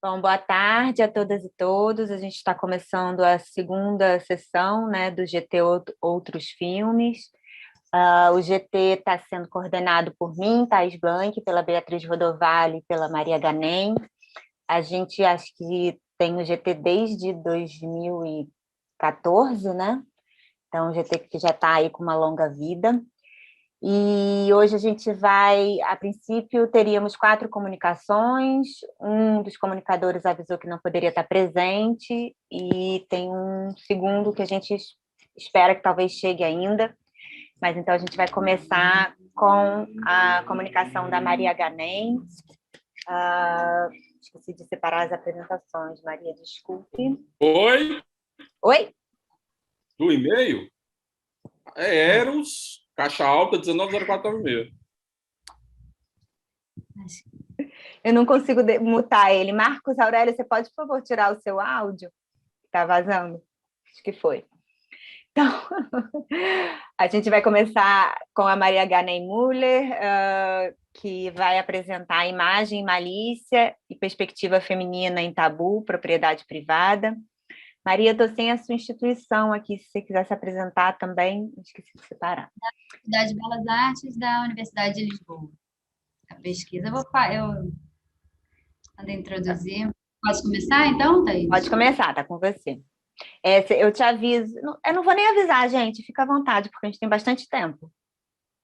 Bom, boa tarde a todas e todos. A gente está começando a segunda sessão, né, do GT Outros Filmes. O GT está sendo coordenado por mim, Thais Blanc, pela Beatriz Rodovalho e pela Maria Ganem. A gente acho que tem o GT desde 2014, né? Então, o GT que já está aí com uma longa vida. E hoje a gente vai, a princípio, teríamos 4 comunicações, um dos comunicadores avisou que não poderia estar presente, e tem um segundo que a gente espera que talvez chegue ainda, mas então a gente vai começar com a comunicação da Maria Ganem. Esqueci de separar as apresentações, Maria, desculpe. Oi? Oi? Do e-mail? É Eros, caixa alta, 190496. Eu não consigo mutar ele. Marcos Aurélio, você pode, por favor, tirar o seu áudio? Está vazando? Acho que foi. Então, a gente vai começar com a Maria Ganem Müller, que vai apresentar a imagem, malícia e perspectiva feminina em tabu, propriedade privada. Maria, estou sem a sua instituição aqui, se você quiser se apresentar também, esqueci de separar. Da Faculdade de Belas Artes da Universidade de Lisboa. A pesquisa, eu introduzir. Posso começar, então, Thaís? Pode começar, tá com você. Eu te aviso, eu não vou nem avisar, gente, fica à vontade, porque a gente tem bastante tempo.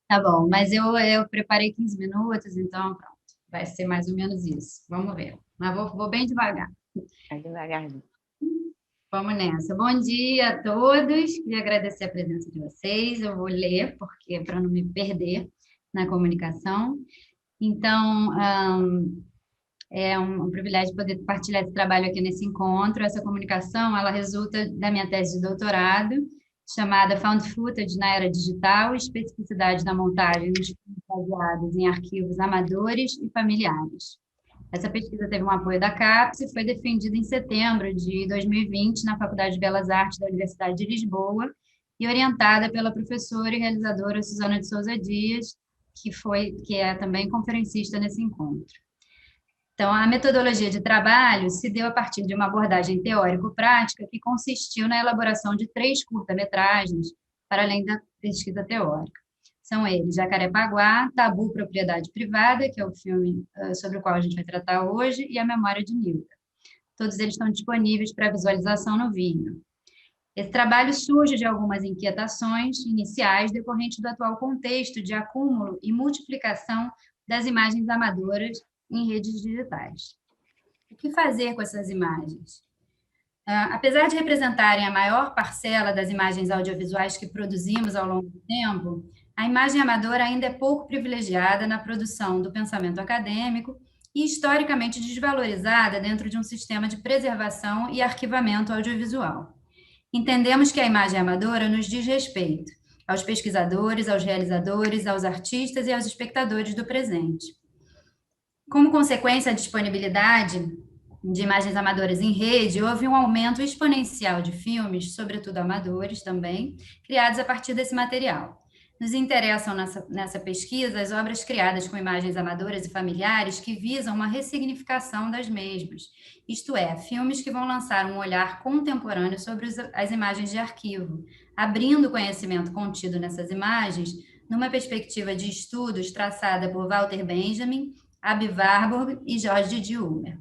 Tá bom, mas eu preparei 15 minutos, então pronto, vai ser mais ou menos isso. Vamos ver, mas vou bem devagar. Vai devagarzinho. Vamos nessa. Bom dia a todos, queria agradecer a presença de vocês, eu vou ler, porque para não me perder na comunicação. Então, é um privilégio poder partilhar esse trabalho aqui nesse encontro. Essa comunicação, ela resulta da minha tese de doutorado, chamada Found Footage na Era Digital, especificidade da montagem dos filmes baseados em arquivos amadores e familiares. Essa pesquisa teve um apoio da CAPES e foi defendida em setembro de 2020 na Faculdade de Belas Artes da Universidade de Lisboa e orientada pela professora e realizadora Susana de Souza Dias, que é também conferencista nesse encontro. Então, a metodologia de trabalho se deu a partir de uma abordagem teórico-prática que consistiu na elaboração de 3 curta-metragens, para além da pesquisa teórica. São eles Jacarepaguá, Tabu, Propriedade Privada, que é o filme sobre o qual a gente vai tratar hoje, e A Memória de Nilda. Todos eles estão disponíveis para visualização no Vimeo. Esse trabalho surge de algumas inquietações iniciais decorrentes do atual contexto de acúmulo e multiplicação das imagens amadoras em redes digitais. O que fazer com essas imagens? Apesar de representarem a maior parcela das imagens audiovisuais que produzimos ao longo do tempo, a imagem amadora ainda é pouco privilegiada na produção do pensamento acadêmico e historicamente desvalorizada dentro de um sistema de preservação e arquivamento audiovisual. Entendemos que a imagem amadora nos diz respeito aos pesquisadores, aos realizadores, aos artistas e aos espectadores do presente. Como consequência da disponibilidade de imagens amadoras em rede, houve um aumento exponencial de filmes, sobretudo amadores também, criados a partir desse material. Nos interessam nessa pesquisa as obras criadas com imagens amadoras e familiares que visam uma ressignificação das mesmas, isto é, filmes que vão lançar um olhar contemporâneo sobre as imagens de arquivo, abrindo o conhecimento contido nessas imagens numa perspectiva de estudos traçada por Walter Benjamin, Aby Warburg e Jorge de Ulmer.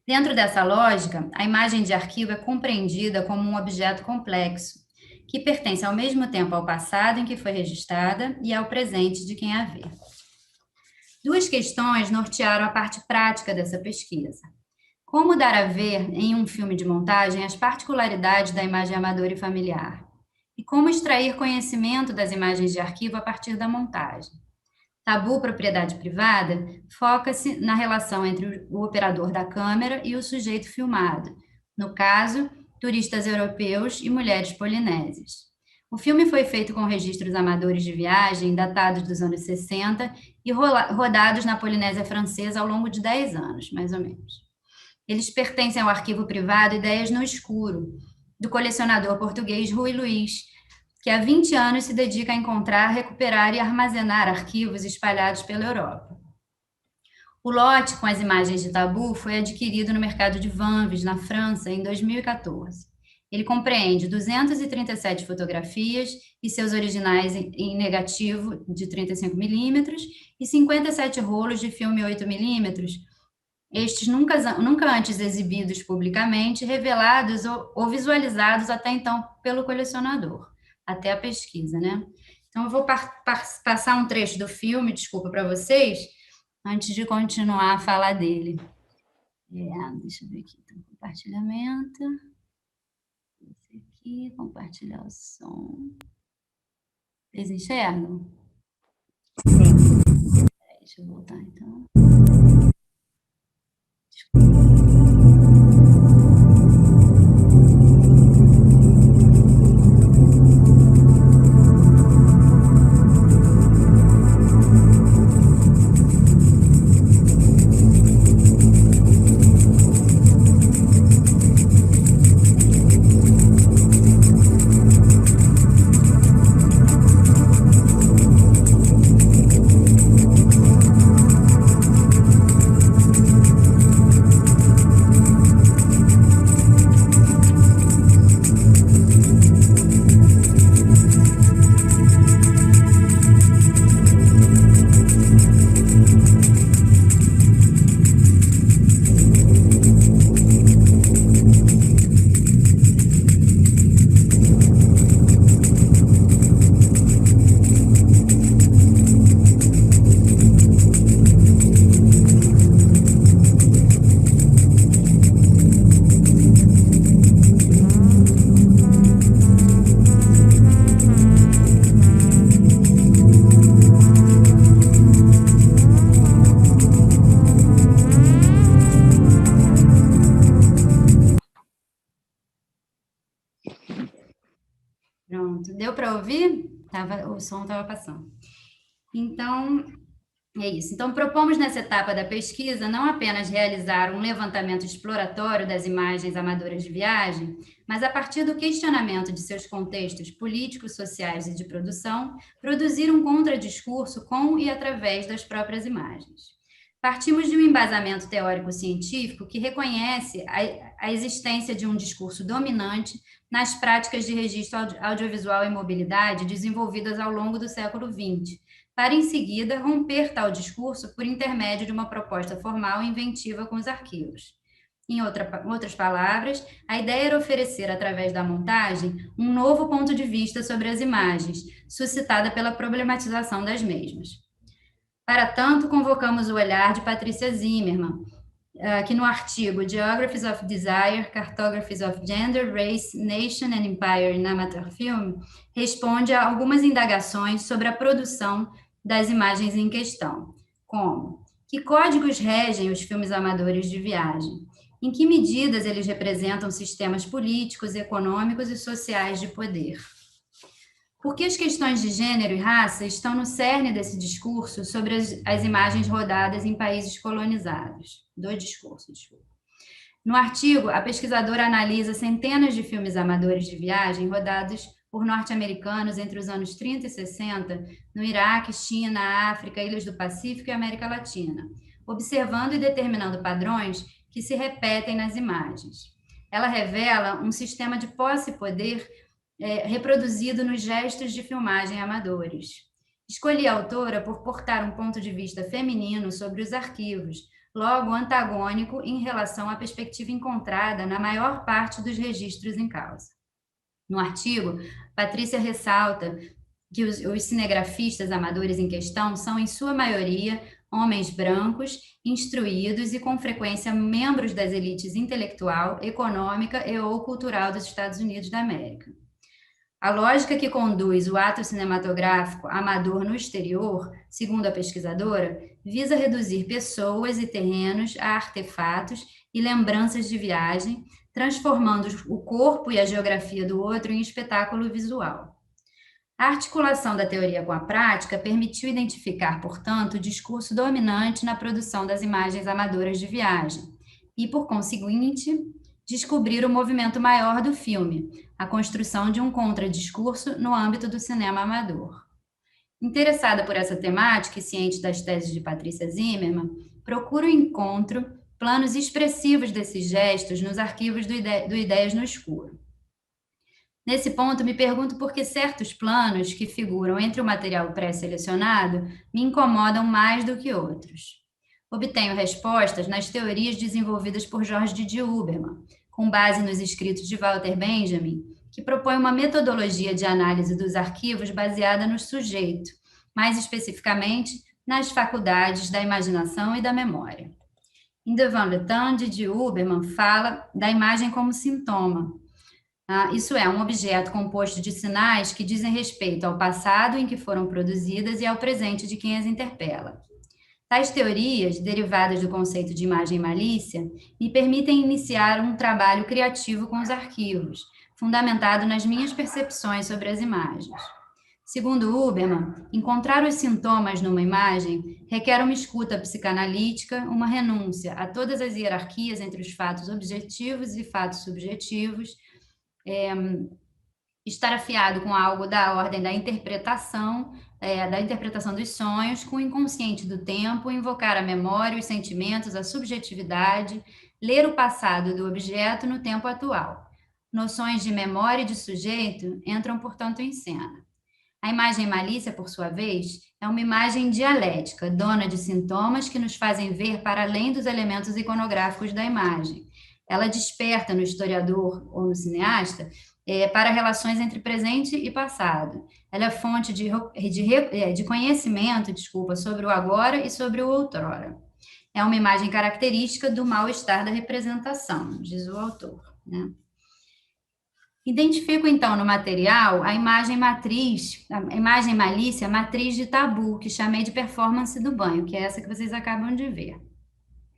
Dentro dessa lógica, a imagem de arquivo é compreendida como um objeto complexo, que pertence ao mesmo tempo ao passado em que foi registrada e ao presente de quem a vê. 2 questões nortearam a parte prática dessa pesquisa. Como dar a ver em um filme de montagem as particularidades da imagem amadora e familiar? E como extrair conhecimento das imagens de arquivo a partir da montagem? Tabu, Propriedade Privada, foca-se na relação entre o operador da câmera e o sujeito filmado, no caso, turistas europeus e mulheres polinésias. O filme foi feito com registros amadores de viagem, datados dos anos 60 e rodados na Polinésia Francesa ao longo de 10 anos, mais ou menos. Eles pertencem ao arquivo privado Ideias no Escuro, do colecionador português Rui Luiz, que há 20 anos se dedica a encontrar, recuperar e armazenar arquivos espalhados pela Europa. O lote com as imagens de Tabu foi adquirido no mercado de Vanves, na França, em 2014. Ele compreende 237 fotografias e seus originais em negativo de 35mm e 57 rolos de filme 8mm, estes nunca antes exibidos publicamente, revelados ou visualizados até então pelo colecionador, até a pesquisa, né? Então, eu vou passar um trecho do filme, desculpa para vocês, antes de continuar a falar dele. Deixa eu ver aqui, então, compartilhamento. Esse aqui, compartilhar o som. Vocês enxergam? Sim. Deixa eu voltar, então. Pronto, deu para ouvir? O som estava passando. Então, é isso. Então, propomos nessa etapa da pesquisa não apenas realizar um levantamento exploratório das imagens amadoras de viagem, mas, a partir do questionamento de seus contextos políticos, sociais e de produção, produzir um contradiscurso com e através das próprias imagens. Partimos de um embasamento teórico-científico que reconhece a existência de um discurso dominante nas práticas de registro audiovisual e mobilidade desenvolvidas ao longo do século XX, para, em seguida, romper tal discurso por intermédio de uma proposta formal e inventiva com os arquivos. Em outras palavras, a ideia era oferecer, através da montagem, um novo ponto de vista sobre as imagens, suscitada pela problematização das mesmas. Para tanto, convocamos o olhar de Patrícia Zimmermann, que no artigo Geographies of Desire, Cartographies of Gender, Race, Nation and Empire in Amateur Film, responde a algumas indagações sobre a produção das imagens em questão, como: que códigos regem os filmes amadores de viagem? Em que medidas eles representam sistemas políticos, econômicos e sociais de poder? Porque as questões de gênero e raça estão no cerne desse discurso sobre as imagens rodadas em países colonizados. No artigo, a pesquisadora analisa centenas de filmes amadores de viagem rodados por norte-americanos entre os anos 30 e 60, no Iraque, China, África, Ilhas do Pacífico e América Latina, observando e determinando padrões que se repetem nas imagens. Ela revela um sistema de posse e poder reproduzido nos gestos de filmagem amadores. Escolhi a autora por portar um ponto de vista feminino sobre os arquivos, logo antagônico em relação à perspectiva encontrada na maior parte dos registros em causa. No artigo, Patrícia ressalta que os cinegrafistas amadores em questão são, em sua maioria, homens brancos, instruídos e, com frequência, membros das elites intelectual, econômica e ou cultural dos Estados Unidos da América. A lógica que conduz o ato cinematográfico amador no exterior, segundo a pesquisadora, visa reduzir pessoas e terrenos a artefatos e lembranças de viagem, transformando o corpo e a geografia do outro em espetáculo visual. A articulação da teoria com a prática permitiu identificar, portanto, o discurso dominante na produção das imagens amadoras de viagem e, por conseguinte, descobrir o movimento maior do filme, a construção de um contradiscurso no âmbito do cinema amador. Interessada por essa temática e ciente das teses de Patrícia Zimmermann, procuro e encontro planos expressivos desses gestos nos arquivos do Ideias no Escuro. Nesse ponto, me pergunto por que certos planos que figuram entre o material pré-selecionado me incomodam mais do que outros. Obtenho respostas nas teorias desenvolvidas por George D. Huberman, com base nos escritos de Walter Benjamin, que propõe uma metodologia de análise dos arquivos baseada no sujeito, mais especificamente nas faculdades da imaginação e da memória. Em Devant le Temps, D. Huberman fala da imagem como sintoma. Isso é, um objeto composto de sinais que dizem respeito ao passado em que foram produzidas e ao presente de quem as interpela. Tais teorias, derivadas do conceito de imagem e malícia, me permitem iniciar um trabalho criativo com os arquivos, fundamentado nas minhas percepções sobre as imagens. Segundo Huberman, encontrar os sintomas numa imagem requer uma escuta psicanalítica, uma renúncia a todas as hierarquias entre os fatos objetivos e fatos subjetivos, estar afiado com algo da ordem da interpretação dos sonhos, com o inconsciente do tempo, invocar a memória, os sentimentos, a subjetividade, ler o passado do objeto no tempo atual. Noções de memória e de sujeito entram, portanto, em cena. A imagem malícia, por sua vez, é uma imagem dialética, dona de sintomas que nos fazem ver para além dos elementos iconográficos da imagem. Ela desperta no historiador ou no cineasta para relações entre presente e passado. Ela é fonte de conhecimento, sobre o agora e sobre o outrora. É uma imagem característica do mal-estar da representação, diz o autor, né? Identifico, então, no material a imagem malícia, matriz de Tabu, que chamei de performance do banho, que é essa que vocês acabam de ver.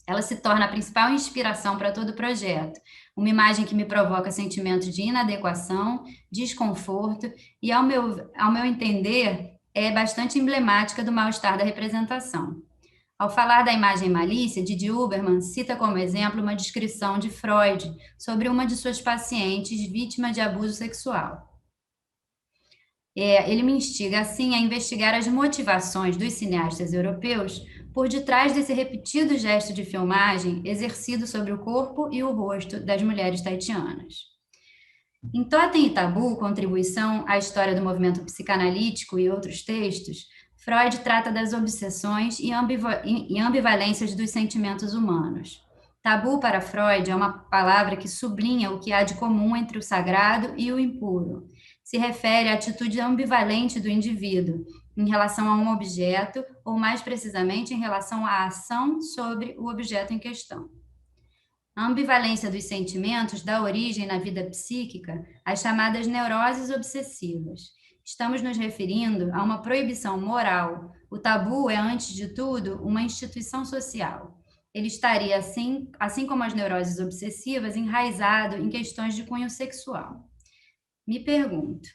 Ela se torna a principal inspiração para todo o projeto, uma imagem que me provoca sentimentos de inadequação, desconforto e, ao meu entender, é bastante emblemática do mal-estar da representação. Ao falar da imagem malícia, D. Huberman cita como exemplo uma descrição de Freud sobre uma de suas pacientes vítima de abuso sexual. Ele me instiga, assim, a investigar as motivações dos cineastas europeus por detrás desse repetido gesto de filmagem exercido sobre o corpo e o rosto das mulheres tahitianas. Em Totem e Tabu, Contribuição à História do Movimento Psicanalítico e outros textos, Freud trata das obsessões e ambivalências dos sentimentos humanos. Tabu, para Freud, é uma palavra que sublinha o que há de comum entre o sagrado e o impuro. Se refere à atitude ambivalente do indivíduo em relação a um objeto, ou mais precisamente em relação à ação sobre o objeto em questão. A ambivalência dos sentimentos dá origem na vida psíquica às chamadas neuroses obsessivas. Estamos nos referindo a uma proibição moral. O tabu é, antes de tudo, uma instituição social. Ele estaria, assim como as neuroses obsessivas, enraizado em questões de cunho sexual. Me pergunto,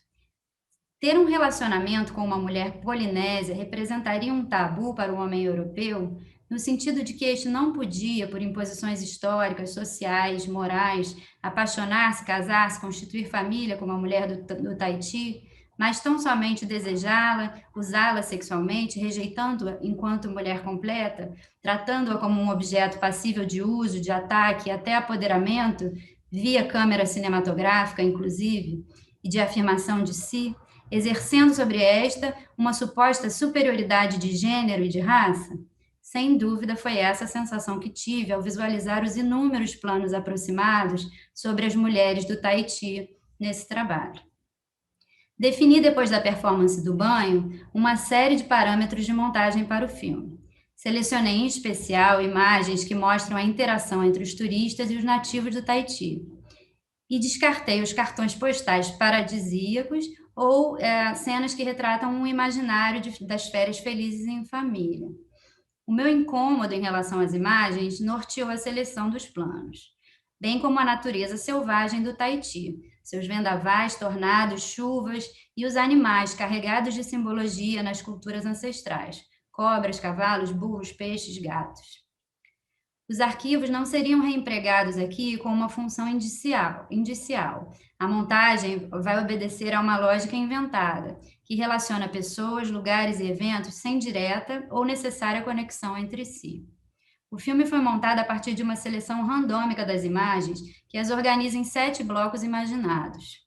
ter um relacionamento com uma mulher polinésia representaria um tabu para o homem europeu, no sentido de que este não podia, por imposições históricas, sociais, morais, apaixonar-se, casar-se, constituir família como a mulher do Tahiti, mas tão somente desejá-la, usá-la sexualmente, rejeitando-a enquanto mulher completa, tratando-a como um objeto passível de uso, de ataque, até apoderamento, via câmera cinematográfica, inclusive, e de afirmação de si, exercendo sobre esta uma suposta superioridade de gênero e de raça? Sem dúvida, foi essa a sensação que tive ao visualizar os inúmeros planos aproximados sobre as mulheres do Tahiti nesse trabalho. Defini, depois da performance do banho, uma série de parâmetros de montagem para o filme. Selecionei, em especial, imagens que mostram a interação entre os turistas e os nativos do Tahiti. E descartei os cartões postais paradisíacos ou cenas que retratam um imaginário das férias felizes em família. O meu incômodo em relação às imagens norteou a seleção dos planos, bem como a natureza selvagem do Tahiti, seus vendavais, tornados, chuvas e os animais carregados de simbologia nas culturas ancestrais, cobras, cavalos, burros, peixes, gatos. Os arquivos não seriam reempregados aqui com uma função indicial. A montagem vai obedecer a uma lógica inventada, que relaciona pessoas, lugares e eventos sem direta ou necessária conexão entre si. O filme foi montado a partir de uma seleção randômica das imagens que as organiza em 7 blocos imaginados.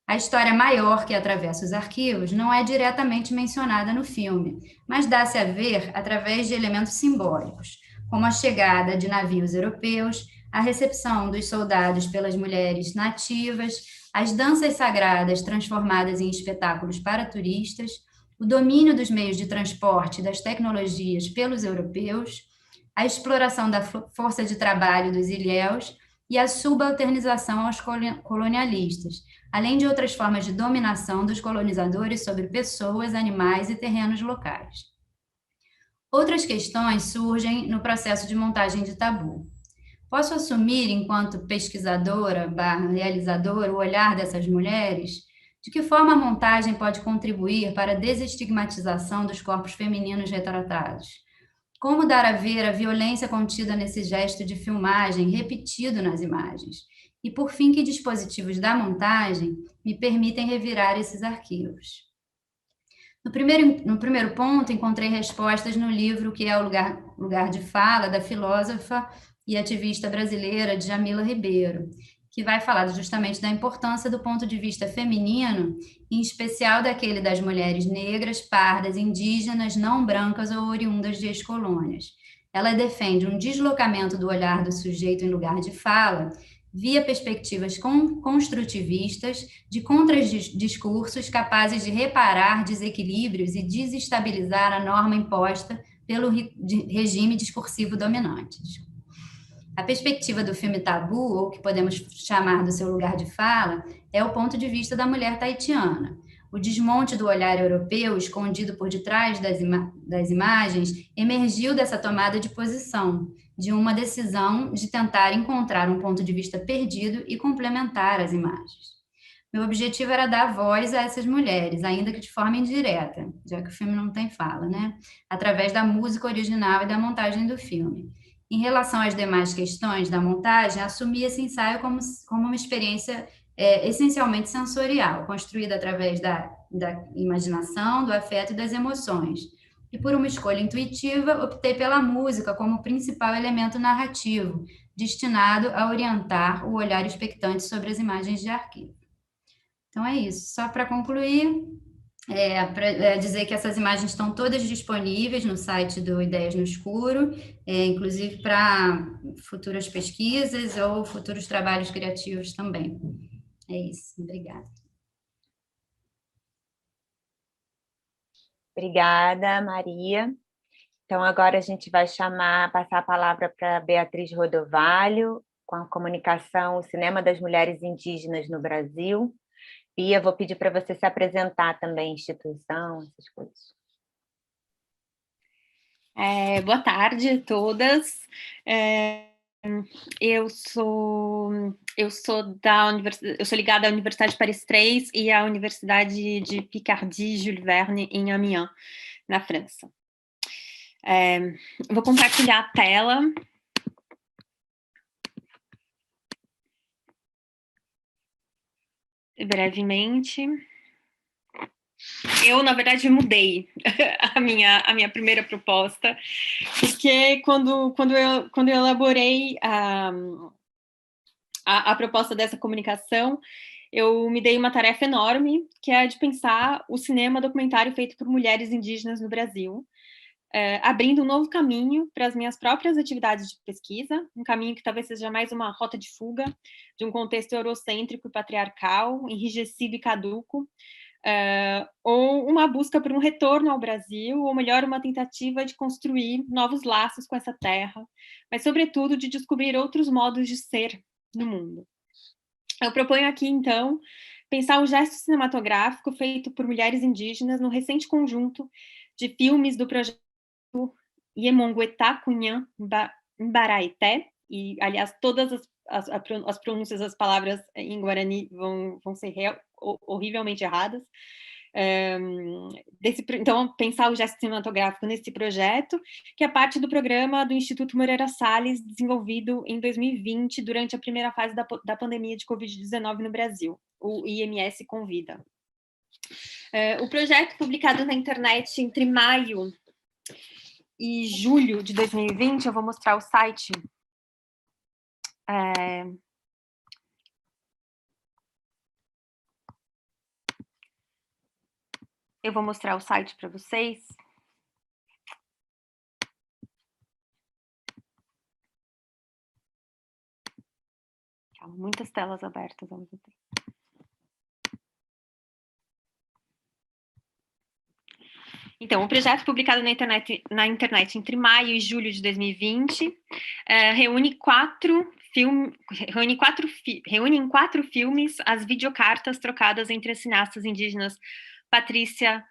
A história maior que atravessa os arquivos não é diretamente mencionada no filme, mas dá-se a ver através de elementos simbólicos, como a chegada de navios europeus, a recepção dos soldados pelas mulheres nativas, as danças sagradas transformadas em espetáculos para turistas, o domínio dos meios de transporte e das tecnologias pelos europeus, a exploração da força de trabalho dos ilhéus e a subalternização aos colonialistas, além de outras formas de dominação dos colonizadores sobre pessoas, animais e terrenos locais. Outras questões surgem no processo de montagem de Tabu. Posso assumir, enquanto pesquisadora / realizadora, o olhar dessas mulheres? De que forma a montagem pode contribuir para a desestigmatização dos corpos femininos retratados? Como dar a ver a violência contida nesse gesto de filmagem repetido nas imagens? E, por fim, que dispositivos da montagem me permitem revirar esses arquivos? No primeiro ponto, encontrei respostas no livro que é o lugar de fala da filósofa e ativista brasileira Djamila Ribeiro, que vai falar justamente da importância do ponto de vista feminino, em especial daquele das mulheres negras, pardas, indígenas, não brancas ou oriundas de ex-colônias. Ela defende um deslocamento do olhar do sujeito em lugar de fala, via perspectivas construtivistas de contradiscursos capazes de reparar desequilíbrios e desestabilizar a norma imposta pelo regime discursivo dominante. A perspectiva do filme Tabu, ou que podemos chamar do seu lugar de fala, é o ponto de vista da mulher tahitiana. O desmonte do olhar europeu, escondido por detrás das imagens, emergiu dessa tomada de posição, de uma decisão de tentar encontrar um ponto de vista perdido e complementar as imagens. Meu objetivo era dar voz a essas mulheres, ainda que de forma indireta, já que o filme não tem fala, né? Através da música original e da montagem do filme. Em relação às demais questões da montagem, assumi esse ensaio como uma experiência essencialmente sensorial, construída através da imaginação, do afeto e das emoções. E por uma escolha intuitiva, optei pela música como principal elemento narrativo, destinado a orientar o olhar expectante sobre as imagens de arquivo. Então é isso. Só para concluir, para dizer que essas imagens estão todas disponíveis no site do Ideias no Escuro, inclusive para futuras pesquisas ou futuros trabalhos criativos também. É isso, obrigada. Obrigada, Maria. Então, agora a gente vai passar a palavra para Beatriz Rodovalho, com a comunicação, o Cinema das Mulheres Indígenas no Brasil. Bia, vou pedir para você se apresentar também, instituição, essas coisas. Boa tarde a todas. Eu sou ligada à Universidade Paris III e à Universidade de Picardie Jules Verne em Amiens, na França. Vou compartilhar a tela. Brevemente. Eu, na verdade, mudei a minha primeira proposta, porque quando eu elaborei a proposta dessa comunicação, eu me dei uma tarefa enorme, que é a de pensar o cinema documentário feito por mulheres indígenas no Brasil, abrindo um novo caminho para as minhas próprias atividades de pesquisa, um caminho que talvez seja mais uma rota de fuga de um contexto eurocêntrico e patriarcal, enrijecido e caduco, ou uma busca por um retorno ao Brasil, ou melhor, uma tentativa de construir novos laços com essa terra, mas, sobretudo, de descobrir outros modos de ser no mundo. Eu proponho aqui, então, pensar o gesto cinematográfico feito por mulheres indígenas no recente conjunto de filmes do projeto Yemonguetá Cunhã Mbaraité, e, aliás, todas as pronúncias das palavras em Guarani vão ser horrivelmente erradas. Então, pensar o gesto cinematográfico nesse projeto, que é parte do programa do Instituto Moreira Salles, desenvolvido em 2020, durante a primeira fase da pandemia de Covid-19 no Brasil. O IMS convida. O projeto, publicado na internet entre maio e julho de 2020, eu vou mostrar o site. Eu vou mostrar o site para vocês. Muitas telas abertas ao mesmo tempo. Então, o projeto publicado na internet entre maio e julho de 2020 reúne em 4 filmes as videocartas trocadas entre as cineastas indígenas Patrícia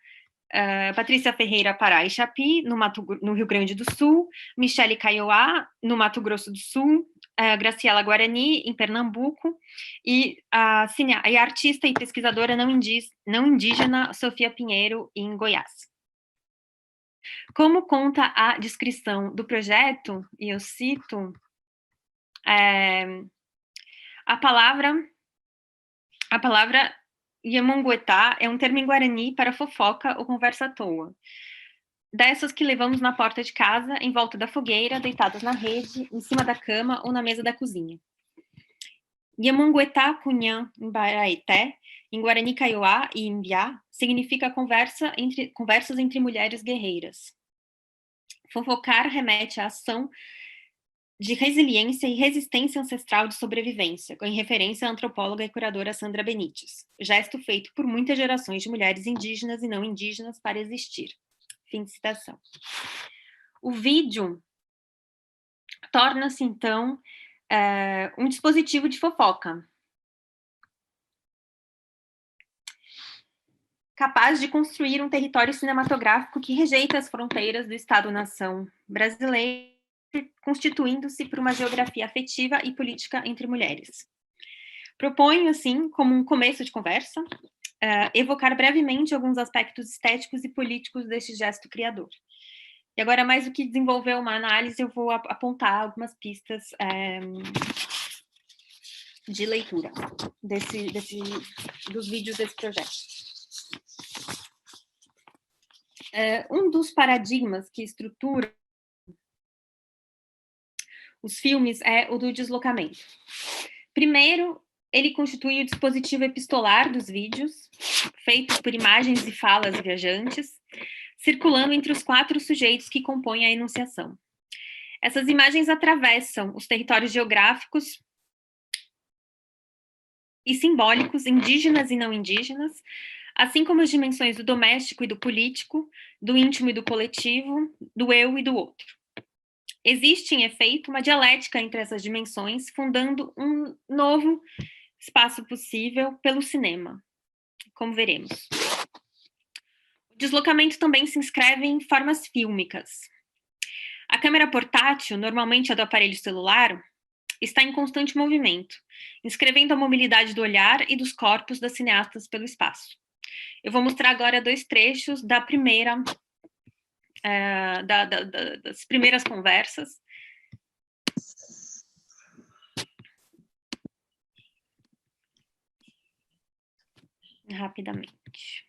Ferreira Pará e Chapi, no Rio Grande do Sul, Michele Kaiowá, no Mato Grosso do Sul, Graciela Guarani, em Pernambuco, e a artista e pesquisadora não indígena Sofia Pinheiro, em Goiás. Como conta a descrição do projeto, e eu cito, a palavra Yamonguetá é um termo em Guarani para fofoca ou conversa à toa. Dessas que levamos na porta de casa, em volta da fogueira, deitadas na rede, em cima da cama ou na mesa da cozinha. Yamonguetá Cunhã em Baraeté, em Guarani Kaiowá e Imbiá, significa conversas entre mulheres guerreiras. Fofocar remete à ação de resiliência e resistência ancestral de sobrevivência, em referência à antropóloga e curadora Sandra Benites, gesto feito por muitas gerações de mulheres indígenas e não indígenas para existir. Fim de citação. O vídeo torna-se, então, um dispositivo de fofoca, capaz de construir um território cinematográfico que rejeita as fronteiras do Estado-nação brasileiro, constituindo-se por uma geografia afetiva e política entre mulheres. Proponho, assim, como um começo de conversa, evocar brevemente alguns aspectos estéticos e políticos deste gesto criador. E agora, mais do que desenvolver uma análise, eu vou apontar algumas pistas de leitura dos vídeos desse projeto. Um dos paradigmas que estrutura os filmes é o do deslocamento. Primeiro, ele constitui o dispositivo epistolar dos vídeos, feito por imagens e falas viajantes, circulando entre os 4 sujeitos que compõem a enunciação. Essas imagens atravessam os territórios geográficos e simbólicos, indígenas e não indígenas, assim como as dimensões do doméstico e do político, do íntimo e do coletivo, do eu e do outro. Existe, em efeito, uma dialética entre essas dimensões, fundando um novo espaço possível pelo cinema, como veremos. O deslocamento também se inscreve em formas fílmicas. A câmera portátil, normalmente a do aparelho celular, está em constante movimento, inscrevendo a mobilidade do olhar e dos corpos das cineastas pelo espaço. Eu vou mostrar agora 2 trechos das primeiras conversas. Rapidamente.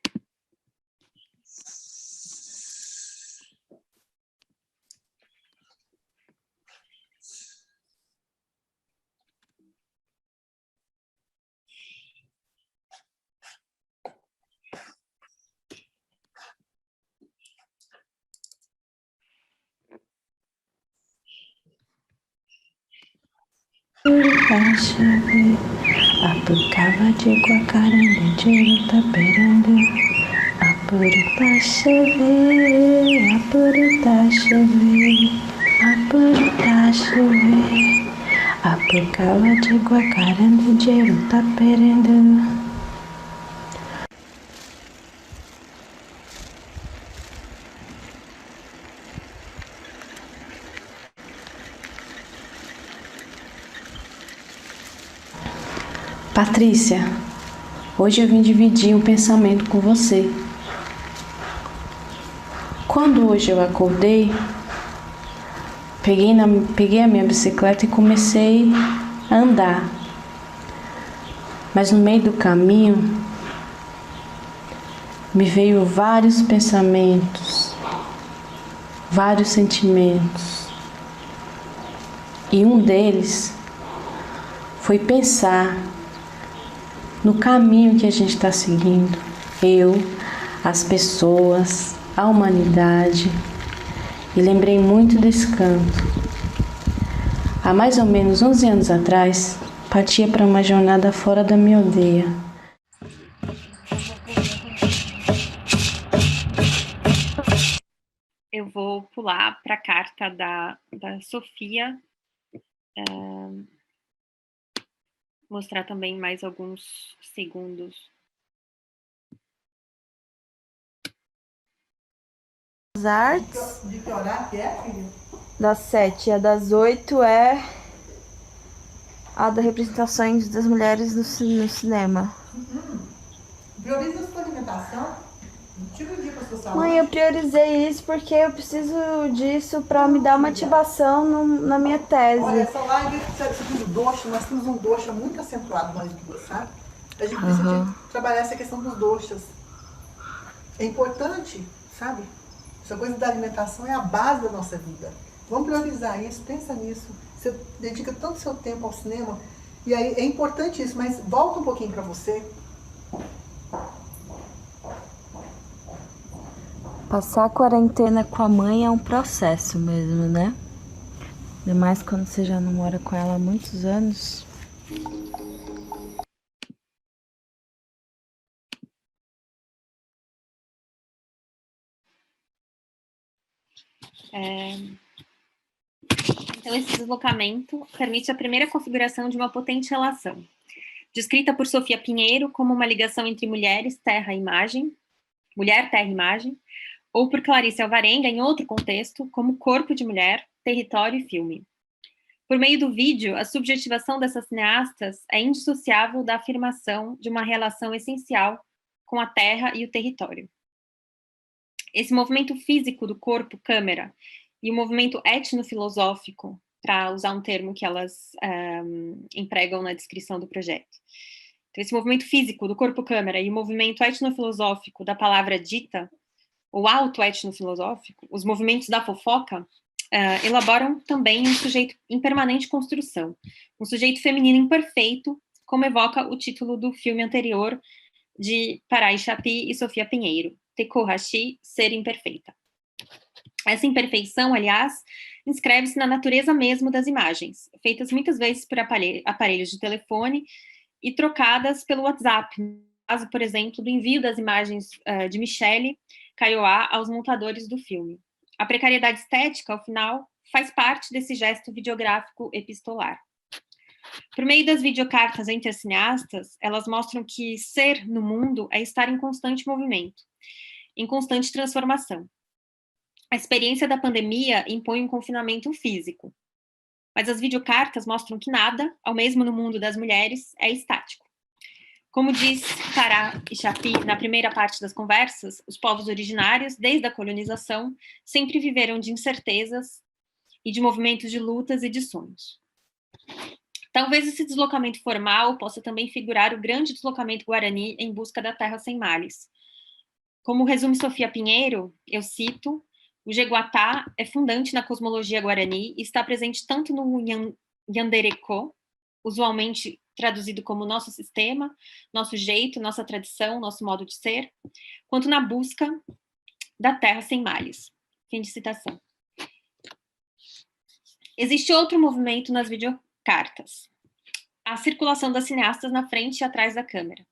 Apucava de Guacaranda, de Taperanda. Apurita cheve, apurita cheve, apurita cheve. Apucava de Guacaranda, de Taperanda. Patrícia, hoje eu vim dividir um pensamento com você. Quando hoje eu acordei, peguei a minha bicicleta e comecei a andar. Mas no meio do caminho, me veio vários pensamentos. vários sentimentos. E um deles foi pensar no caminho que a gente está seguindo. Eu, as pessoas, a humanidade. E lembrei muito desse canto. Há mais ou menos 11 anos atrás, partia para uma jornada fora da minha aldeia. Eu vou pular para a carta da Sofia, mostrar também mais alguns segundos. As artes. De que horário que é, filho? Das 7 a das 8 é a das representações das mulheres no cinema. Prioriza a sua alimentação. Tira o dia para sua saúde. Mãe, eu priorizei isso porque eu preciso disso para me dar uma ativação na minha tese. Olha, essa live, você do doxa, nós temos um doxa muito acentuado nas duas, sabe? A gente precisa trabalhar essa questão dos doxas. É importante, sabe? Essa coisa da alimentação é a base da nossa vida. Vamos priorizar isso, pensa nisso. Você dedica tanto seu tempo ao cinema, e aí é importante isso, mas volta um pouquinho para você. Passar a quarentena com a mãe é um processo mesmo, né? Ainda mais quando você já não mora com ela há muitos anos. Então, esse deslocamento permite a primeira configuração de uma potente relação, descrita por Sofia Pinheiro como uma ligação entre mulheres, terra e imagem, mulher, terra e imagem, ou por Clarice Alvarenga, em outro contexto, como corpo de mulher, território e filme. Por meio do vídeo, a subjetivação dessas cineastas é indissociável da afirmação de uma relação essencial com a terra e o território. Esse movimento físico do corpo-câmera e o movimento etnofilosófico, para usar um termo que elas empregam na descrição do projeto. Então, esse movimento físico do corpo-câmera e o movimento etnofilosófico da palavra dita, o auto-etnofilosófico, os movimentos da fofoca, elaboram também um sujeito em permanente construção, um sujeito feminino imperfeito, como evoca o título do filme anterior de Parai Chapi e Sofia Pinheiro, Tekohashi, Ser Imperfeita. Essa imperfeição, aliás, inscreve-se na natureza mesmo das imagens, feitas muitas vezes por aparelhos de telefone e trocadas pelo WhatsApp, no caso, por exemplo, do envio das imagens de Michele Kaiowá aos montadores do filme. A precariedade estética, ao final, faz parte desse gesto videográfico epistolar. Por meio das videocartas entre as cineastas, elas mostram que ser no mundo é estar em constante movimento, em constante transformação. A experiência da pandemia impõe um confinamento físico, mas as videocartas mostram que nada, ao mesmo no mundo das mulheres, é estático. Como diz Pará e Chapi na primeira parte das conversas, os povos originários, desde a colonização, sempre viveram de incertezas e de movimentos de lutas e de sonhos. Talvez esse deslocamento formal possa também figurar o grande deslocamento guarani em busca da terra sem males. Como resume Sofia Pinheiro, eu cito, o Jeguatá é fundante na cosmologia guarani e está presente tanto no Yanderecó, usualmente traduzido como nosso sistema, nosso jeito, nossa tradição, nosso modo de ser, quanto na busca da terra sem males. Fim de citação. Existe outro movimento nas videocartas, a circulação das cineastas na frente e atrás da câmera,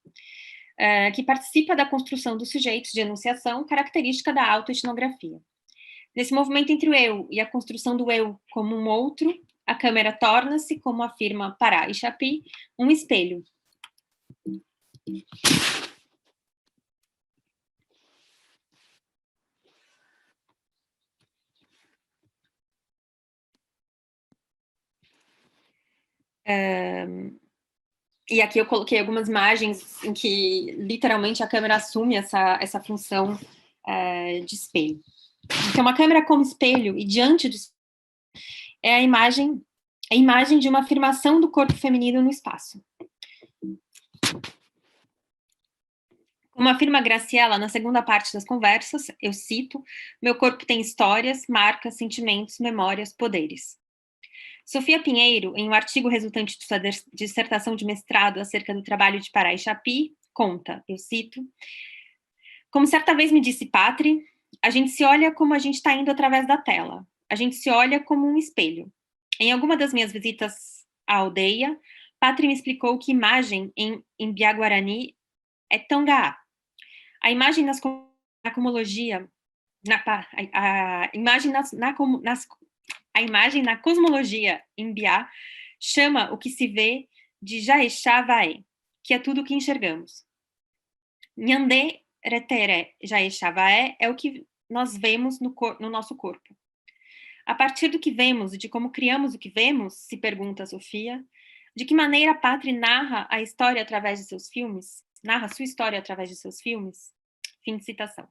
que participa da construção dos sujeitos de enunciação, característica da autoetnografia. Nesse movimento entre o eu e a construção do eu como um outro, a câmera torna-se, como afirma Pará e Chapi, um espelho. E aqui eu coloquei algumas imagens em que, literalmente, a câmera assume essa função de espelho. Então, uma câmera como espelho e diante do espelho é a imagem de uma afirmação do corpo feminino no espaço. Como afirma Graciela na segunda parte das conversas, eu cito, meu corpo tem histórias, marcas, sentimentos, memórias, poderes. Sofia Pinheiro, em um artigo resultante de sua dissertação de mestrado acerca do trabalho de Pará e Chapi, conta, eu cito, como certa vez me disse Patri, a gente se olha como a gente está indo através da tela. A gente se olha como um espelho. Em alguma das minhas visitas à aldeia, Patri me explicou que imagem em Mbiá-Guarani é Tongaá. A imagem na cosmologia, a imagem na cosmologia Mbiá chama o que se vê de Jaexá-Vaé, que é tudo o que enxergamos. Nhandê Retere Jaexá-Vaé é o que nós vemos no nosso corpo. A partir do que vemos e de como criamos o que vemos, se pergunta a Sofia, de que maneira a Patri narra a história através de seus filmes? Narra sua história através de seus filmes? Fim de citação.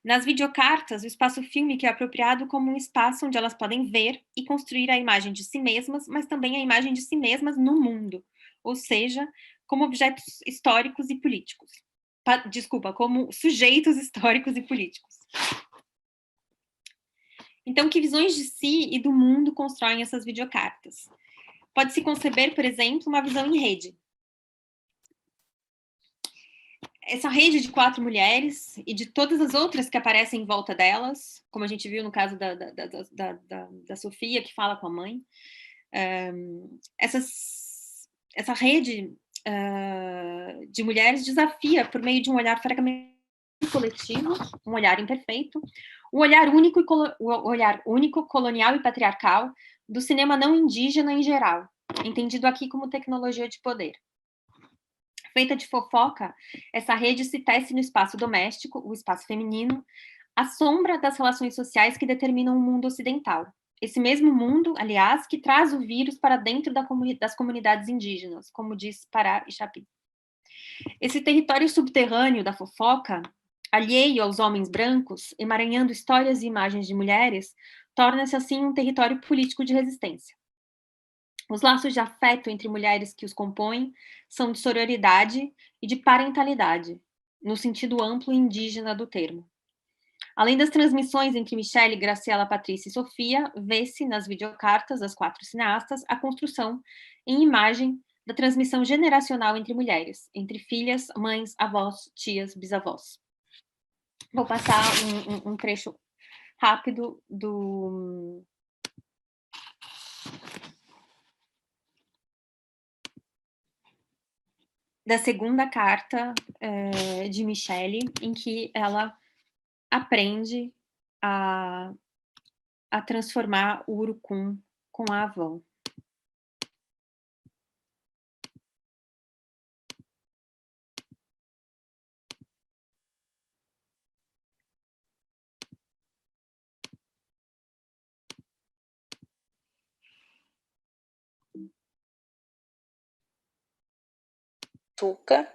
Nas videocartas, o espaço fílmico é apropriado como um espaço onde elas podem ver e construir a imagem de si mesmas, mas também a imagem de si mesmas no mundo, ou seja, como objetos históricos e políticos. Como sujeitos históricos e políticos. Então, que visões de si e do mundo constroem essas videocartas? Pode-se conceber, por exemplo, uma visão em rede. Essa rede de 4 mulheres e de todas as outras que aparecem em volta delas, como a gente viu no caso da Sofia, que fala com a mãe, essa rede de mulheres desafia, por meio de um olhar fragmentado coletivo, um olhar imperfeito, o olhar único, colonial e patriarcal do cinema não indígena em geral, entendido aqui como tecnologia de poder. Feita de fofoca, essa rede se tece no espaço doméstico, o espaço feminino, à sombra das relações sociais que determinam o mundo ocidental. Esse mesmo mundo, aliás, que traz o vírus para dentro das comunidades indígenas, como diz Pará e Chapi. Esse território subterrâneo da fofoca, alheio aos homens brancos, emaranhando histórias e imagens de mulheres, torna-se assim um território político de resistência. Os laços de afeto entre mulheres que os compõem são de sororidade e de parentalidade, no sentido amplo e indígena do termo. Além das transmissões entre Michele, Graciela, Patrícia e Sofia, vê-se nas videocartas das 4 cineastas a construção em imagem da transmissão generacional entre mulheres, entre filhas, mães, avós, tias, bisavós. Vou passar um trecho rápido da segunda carta de Michele, em que ela aprende a transformar o urucum com a avó. Açúcar.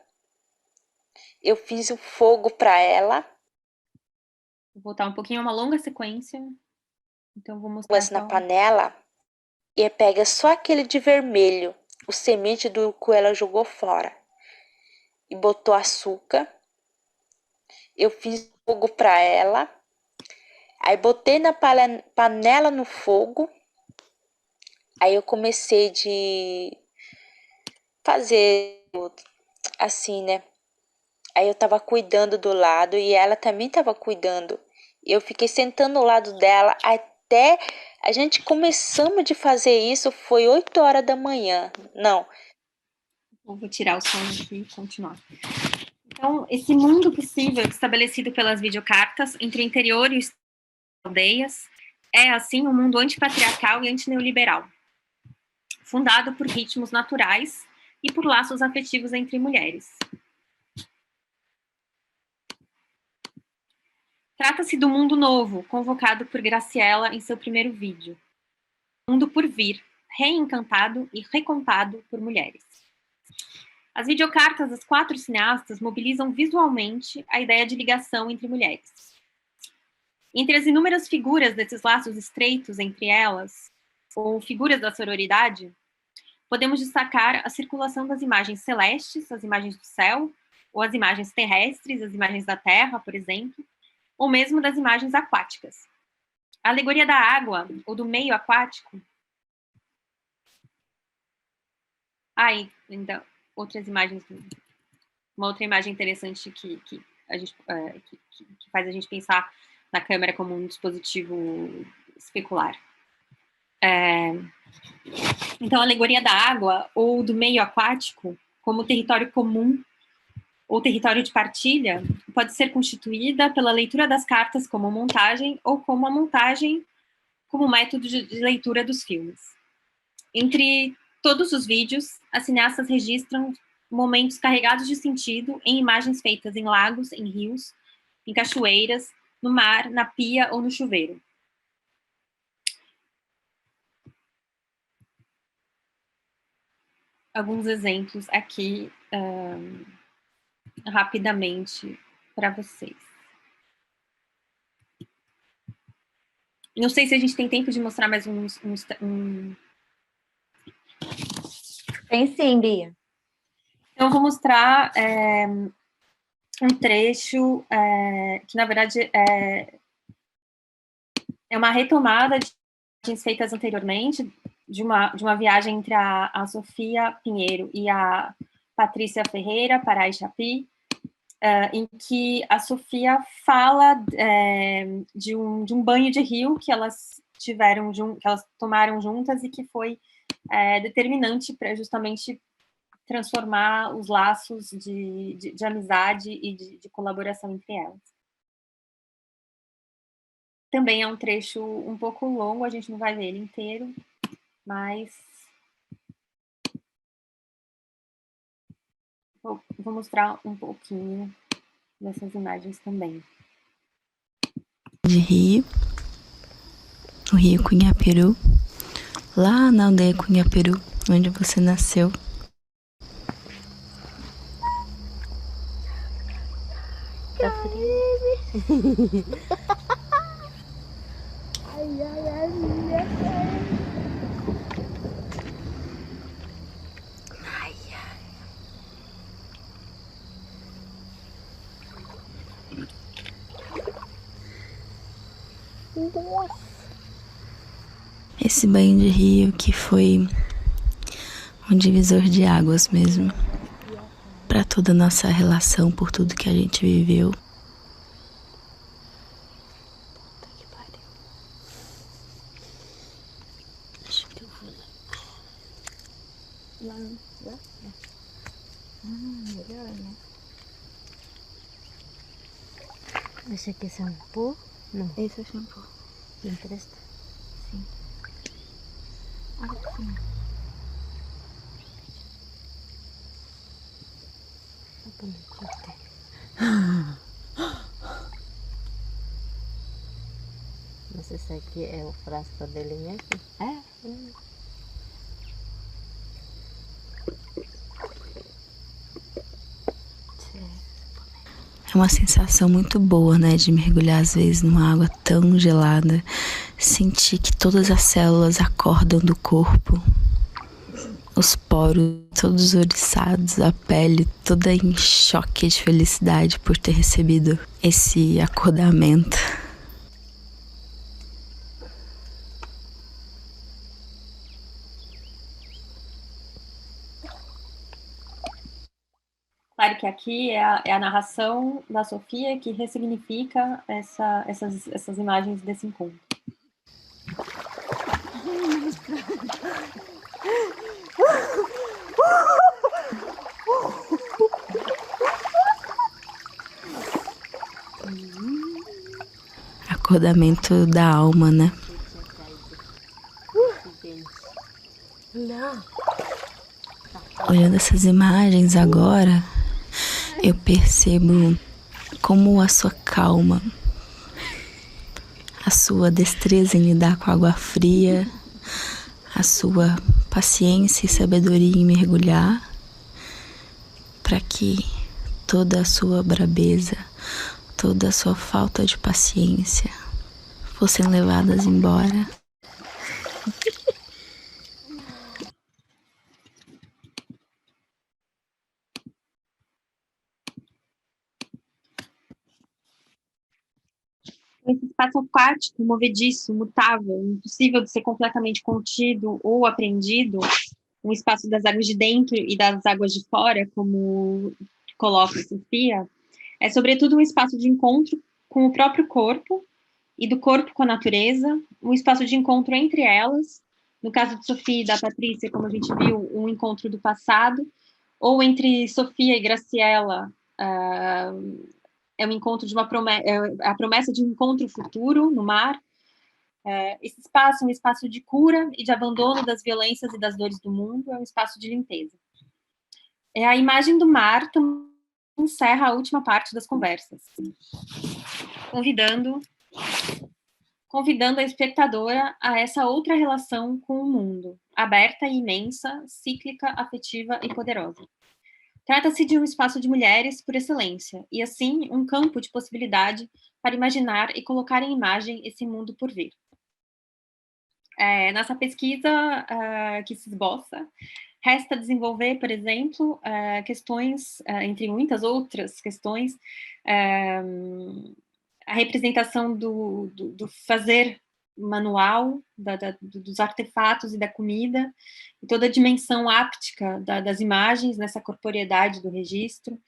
Eu fiz o fogo para ela. Vou voltar um pouquinho, é uma longa sequência. Então vou mostrar na panela e pega só aquele de vermelho, o semente do que ela jogou fora. E botou açúcar. Eu fiz fogo para ela. Aí botei na panela no fogo. Aí eu comecei de fazer assim, né? Aí eu tava cuidando do lado e ela também tava cuidando. E eu fiquei sentando ao lado dela até a gente começamos de fazer isso, foi 8 horas da manhã. Não. Vou tirar o som aqui e continuar. Então, esse mundo possível estabelecido pelas videocartas entre interior e aldeias é, assim, um mundo antipatriarcal e antineoliberal, fundado por ritmos naturais e por laços afetivos entre mulheres. Trata-se do mundo novo, convocado por Graciela em seu primeiro vídeo. Mundo por vir, reencantado e recontado por mulheres. As videocartas das 4 cineastas mobilizam visualmente a ideia de ligação entre mulheres. Entre as inúmeras figuras desses laços estreitos entre elas, ou figuras da sororidade, podemos destacar a circulação das imagens celestes, as imagens do céu, ou as imagens terrestres, as imagens da Terra, por exemplo, ou mesmo das imagens aquáticas. A alegoria da água, ou do meio aquático... então, outras imagens... Uma outra imagem interessante que faz a gente pensar na câmera como um dispositivo especular. Então, a alegoria da água, ou do meio aquático, como território comum, ou território de partilha, pode ser constituída pela leitura das cartas como montagem, ou como a montagem como método de leitura dos filmes. Entre todos os vídeos, as cineastas registram momentos carregados de sentido em imagens feitas em lagos, em rios, em cachoeiras, no mar, na pia ou no chuveiro. Alguns exemplos aqui, rapidamente, para vocês. Não sei se a gente tem tempo de mostrar mais Tem sim, Bia. Então, eu vou mostrar um trecho que, na verdade, é uma retomada de imagens feitas anteriormente, de uma viagem entre a Sofia Pinheiro e a Patrícia Ferreira para Ixapi, em que a Sofia fala de um banho de rio que elas tomaram juntas e que foi determinante para justamente transformar os laços de amizade e de colaboração entre elas. Também é um trecho um pouco longo, a gente não vai ver ele inteiro, mas vou mostrar um pouquinho dessas imagens também. De Rio, o Rio Cunhaperu, lá na aldeia Cunhaperu, onde você nasceu. Tá frio? Esse banho de rio que foi um divisor de águas mesmo, para toda a nossa relação, por tudo que a gente viveu. Acho que eu vou lá. Lá? Melhor, né? Esse aqui é shampoo? Não. Esse é shampoo. Me empresta? Sim. Sim. Mas esse aqui é o frasco dele mesmo? É. É uma sensação muito boa, né, de mergulhar às vezes numa água tão gelada, sentir que todas as células acordam do corpo, os poros todos oriçados, a pele toda em choque de felicidade por ter recebido esse acordamento. Claro que aqui é a narração da Sofia que ressignifica essas imagens desse encontro. Acordamento da alma, né? Olhando essas imagens agora, eu percebo como a sua calma, a sua destreza em lidar com água fria, a sua paciência e sabedoria em mergulhar, para que toda a sua brabeza, toda a sua falta de paciência fossem levadas embora. Esse espaço aquático, movediço, mutável, impossível de ser completamente contido ou apreendido, um espaço das águas de dentro e das águas de fora, como coloca a Sofia, é sobretudo um espaço de encontro com o próprio corpo e do corpo com a natureza, um espaço de encontro entre elas, no caso de Sofia e da Patrícia, como a gente viu, um encontro do passado, ou entre Sofia e Graciela, é um encontro de a promessa de um encontro futuro no mar. Esse espaço é um espaço de cura e de abandono das violências e das dores do mundo, é um espaço de limpeza. A imagem do mar também encerra a última parte das conversas, convidando a espectadora a essa outra relação com o mundo, aberta e imensa, cíclica, afetiva e poderosa. Trata-se de um espaço de mulheres por excelência, e assim um campo de possibilidade para imaginar e colocar em imagem esse mundo por vir. Nessa pesquisa que se esboça, resta desenvolver, por exemplo, questões, entre muitas outras questões, a representação do fazer manual, dos artefatos e da comida, e toda a dimensão áptica das imagens nessa corporeidade do registro.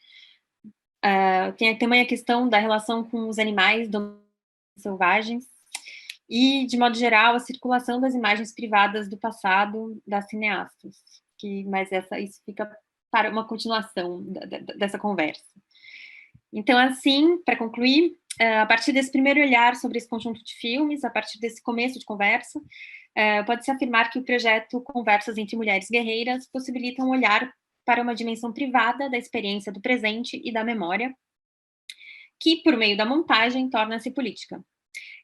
Tem também a questão da relação com os animais selvagens, e, de modo geral, a circulação das imagens privadas do passado das cineastas. Mas isso fica para uma continuação dessa conversa. Então, assim, para concluir, a partir desse primeiro olhar sobre esse conjunto de filmes, a partir desse começo de conversa, pode-se afirmar que o projeto Conversas entre Mulheres Guerreiras possibilita um olhar para uma dimensão privada da experiência do presente e da memória, que, por meio da montagem, torna-se política.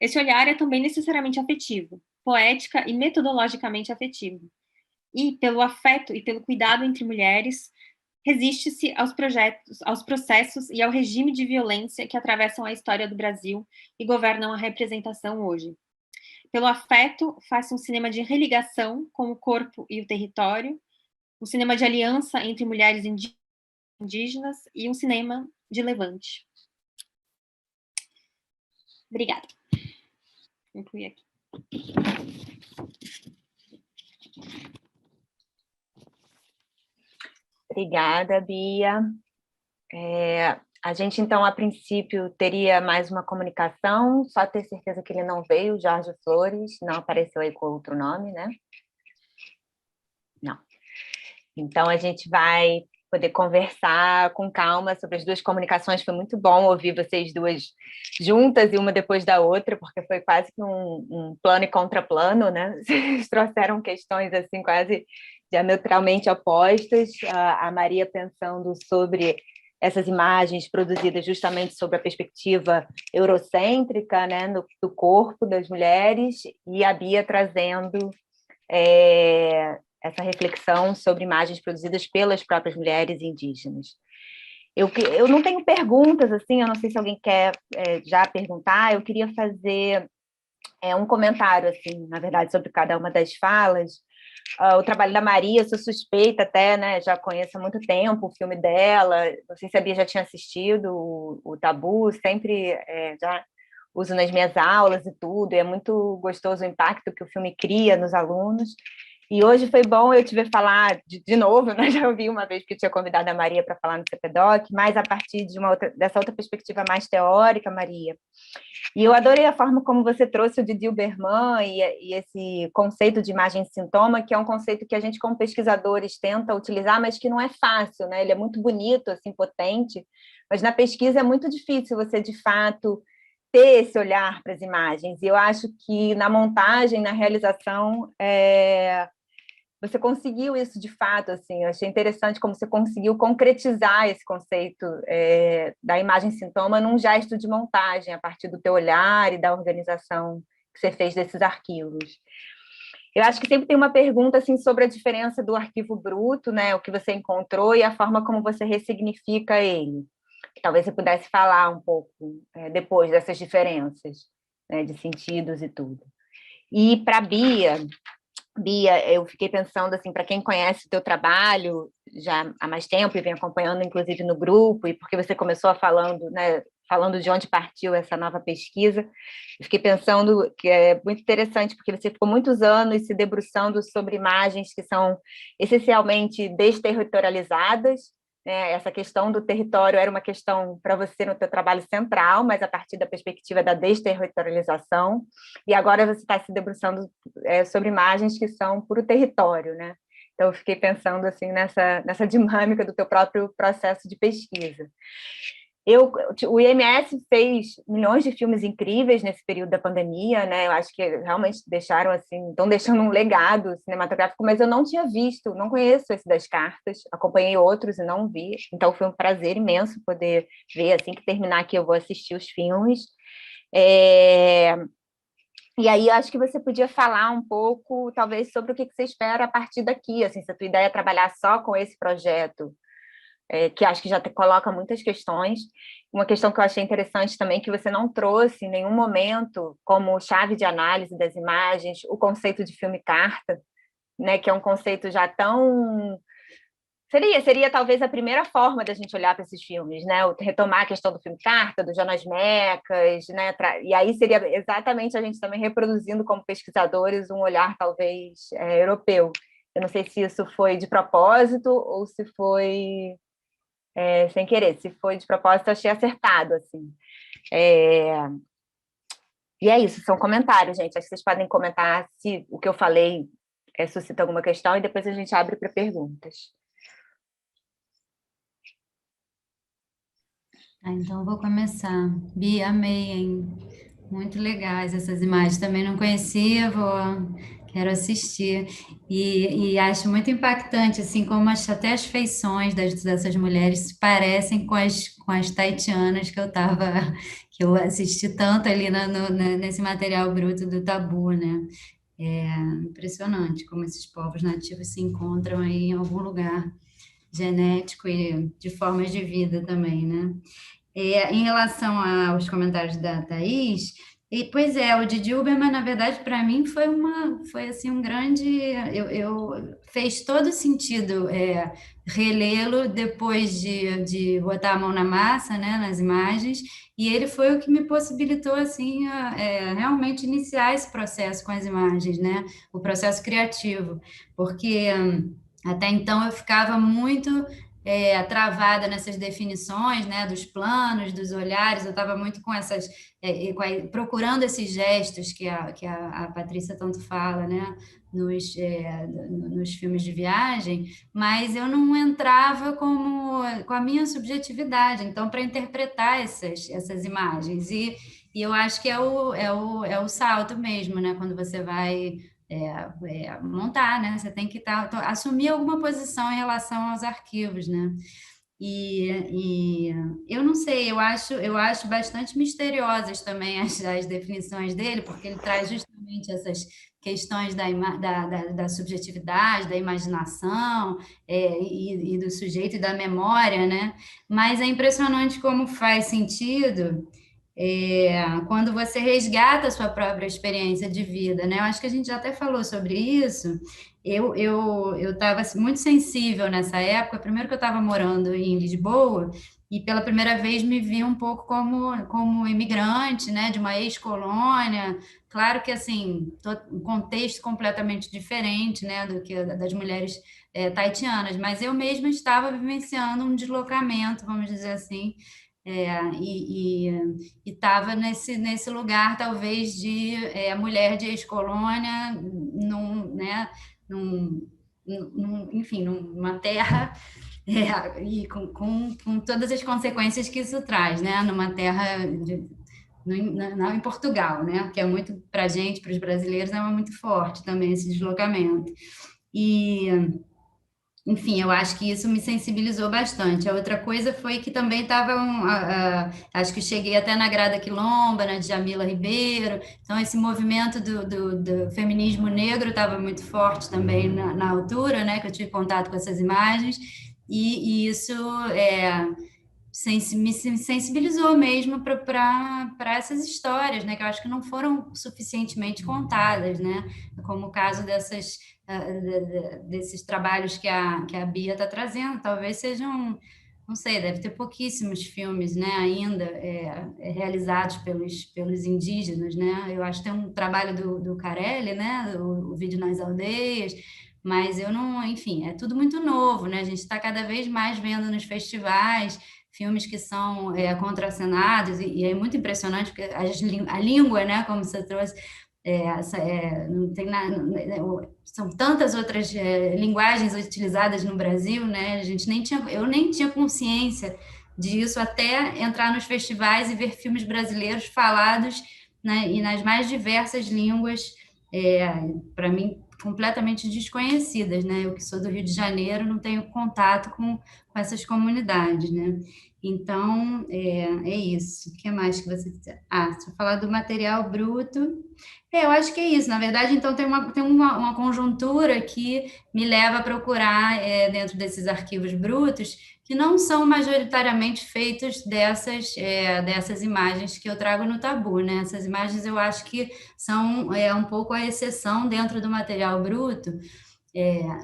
Esse olhar é também necessariamente afetivo, poética e metodologicamente afetivo. E, pelo afeto e pelo cuidado entre mulheres, resiste-se aos processos e ao regime de violência que atravessam a história do Brasil e governam a representação hoje. Pelo afeto, faz-se um cinema de religação com o corpo e o território, um cinema de aliança entre mulheres indígenas e um cinema de levante. Obrigada. Vou incluir aqui. Obrigada, Bia. A gente, então, a princípio, teria mais uma comunicação, só ter certeza que ele não veio, Jorge Flores, não apareceu aí com outro nome, né? Não. Então, a gente vai poder conversar com calma sobre as duas comunicações. Foi muito bom ouvir vocês duas juntas e uma depois da outra, porque foi quase que um plano e contraplano, né? Vocês trouxeram questões assim quase diametralmente opostas. A Maria pensando sobre essas imagens produzidas justamente sobre a perspectiva eurocêntrica, né, do corpo das mulheres, e a Bia trazendo essa reflexão sobre imagens produzidas pelas próprias mulheres indígenas. Eu não tenho perguntas, assim, eu não sei se alguém quer já perguntar, eu queria fazer um comentário, assim, na verdade, sobre cada uma das falas. O trabalho da Maria, sou suspeita até, né, já conheço há muito tempo o filme dela, não sei se a Bia já tinha assistido o Tabu, sempre já uso nas minhas aulas e tudo, e é muito gostoso o impacto que o filme cria nos alunos. E hoje foi bom eu te ver falar de novo, né? Já ouvi uma vez que eu tinha convidado a Maria para falar no CPDOC, mas a partir dessa outra perspectiva mais teórica, Maria. E eu adorei a forma como você trouxe o Didi Uberman e esse conceito de imagem-sintoma, que é um conceito que a gente, como pesquisadores, tenta utilizar, mas que não é fácil, né? Ele é muito bonito, assim, potente, mas na pesquisa é muito difícil você, de fato, ter esse olhar para as imagens. E eu acho que na montagem, na realização, você conseguiu isso de fato, assim, eu achei interessante como você conseguiu concretizar esse conceito da imagem-sintoma num gesto de montagem, a partir do teu olhar e da organização que você fez desses arquivos. Eu acho que sempre tem uma pergunta assim, sobre a diferença do arquivo bruto, né, o que você encontrou e a forma como você ressignifica ele. Talvez você pudesse falar um pouco depois dessas diferenças, né, de sentidos e tudo. E para Bia, eu fiquei pensando, assim, para quem conhece o teu trabalho já há mais tempo e vem acompanhando, inclusive, no grupo, e porque você começou falando falando de onde partiu essa nova pesquisa. Eu fiquei pensando que é muito interessante, porque você ficou muitos anos se debruçando sobre imagens que são essencialmente desterritorializadas, né? Essa questão do território era uma questão para você no teu trabalho central, mas a partir da perspectiva da desterritorialização, e agora você está se debruçando sobre imagens que são por o território, né? Então, eu fiquei pensando assim nessa dinâmica do teu próprio processo de pesquisa. O IMS fez milhões de filmes incríveis nesse período da pandemia, né? Eu acho que realmente estão deixando um legado cinematográfico, mas eu não tinha visto, não conheço esse das cartas, acompanhei outros e não vi, então foi um prazer imenso poder ver, assim que terminar aqui eu vou assistir os filmes. E aí, eu acho que você podia falar um pouco, talvez, sobre o que você espera a partir daqui, assim, se a tua ideia é trabalhar só com esse projeto, que acho que já coloca muitas questões. Uma questão que eu achei interessante também, que você não trouxe em nenhum momento, como chave de análise das imagens, o conceito de filme-carta, né, que é um conceito já tão... Seria talvez a primeira forma da gente olhar para esses filmes, né? Retomar a questão do filme Carta, do Jonas Mekas, né? E aí seria exatamente a gente também reproduzindo como pesquisadores um olhar talvez europeu. Eu não sei se isso foi de propósito ou se foi sem querer. Se foi de propósito, eu achei acertado, assim. E é isso, são comentários, gente. Acho que vocês podem comentar se o que eu falei suscita alguma questão e depois a gente abre para perguntas. Então, vou começar. Bia, amei, hein? Muito legais essas imagens. Também não conhecia, quero assistir. E acho muito impactante, assim, como até as feições dessas mulheres se parecem com as taitianas que eu assisti tanto ali nesse material bruto do Tabu, né? É impressionante como esses povos nativos se encontram aí em algum lugar genético e de formas de vida também, né? Em relação aos comentários da Thaís, pois o Didi Uberman, na verdade, para mim foi assim um grande, fez todo sentido relê-lo depois de botar a mão na massa, né, nas imagens, e ele foi o que me possibilitou assim realmente iniciar esse processo com as imagens, né, o processo criativo, porque até então eu ficava muito travada nessas definições, né, dos planos, dos olhares, eu estava muito com procurando esses gestos que a Patrícia tanto fala, né, nos filmes de viagem, mas eu não entrava com a minha subjetividade, então, para interpretar essas imagens, e eu acho que é o salto mesmo, né, quando você vai montar, né? Você tem que assumir alguma posição em relação aos arquivos, né? E eu não sei, eu acho bastante misteriosas também as definições dele, porque ele traz justamente essas questões da subjetividade, da imaginação, e do sujeito e da memória, né? Mas é impressionante como faz sentido quando você resgata a sua própria experiência de vida, né? Eu acho que a gente já até falou sobre isso. Eu estava muito sensível nessa época. Primeiro que eu estava morando em Lisboa e pela primeira vez me vi um pouco como imigrante, né? De uma ex-colônia. Claro que assim, um contexto completamente diferente, né? Do que das mulheres taitianas, mas eu mesma estava vivenciando um deslocamento, vamos dizer assim. E estava nesse lugar, talvez, de mulher de ex-colônia, enfim, numa terra, e com todas as consequências que isso traz, né? Numa terra não em Portugal, né? Que é muito, para a gente, para os brasileiros, é muito forte também esse deslocamento. Enfim, eu acho que isso me sensibilizou bastante. A outra coisa foi que também estava, acho que cheguei até na Grada Quilomba, na Djamila Ribeiro, então esse movimento do feminismo negro estava muito forte também na altura, né, que eu tive contato com essas imagens, e isso me sensibilizou mesmo para essas histórias, né, que eu acho que não foram suficientemente contadas, né, como o caso desses trabalhos que a Bia está trazendo, talvez sejam não sei, deve ter pouquíssimos filmes, né, ainda realizados pelos indígenas, né? Eu acho que tem um trabalho do Carelli, né, o Vídeo nas Aldeias, mas eu não, enfim, é tudo muito novo, né? A gente está cada vez mais vendo nos festivais filmes que são contracenados, e é muito impressionante, porque a língua, né, como você trouxe, não tem são tantas outras linguagens utilizadas no Brasil, né? Eu nem tinha consciência disso até entrar nos festivais e ver filmes brasileiros falados, né, e nas mais diversas línguas, para mim completamente desconhecidas, né? Eu que sou do Rio de Janeiro não tenho contato com essas comunidades, né? Então, é isso. O que mais que você... se eu falar do material bruto... eu acho que é isso. Na verdade, então, tem uma conjuntura que me leva a procurar, dentro desses arquivos brutos, que não são majoritariamente feitos dessas imagens que eu trago no Tabu, né? Essas imagens eu acho que são um pouco a exceção dentro do material bruto.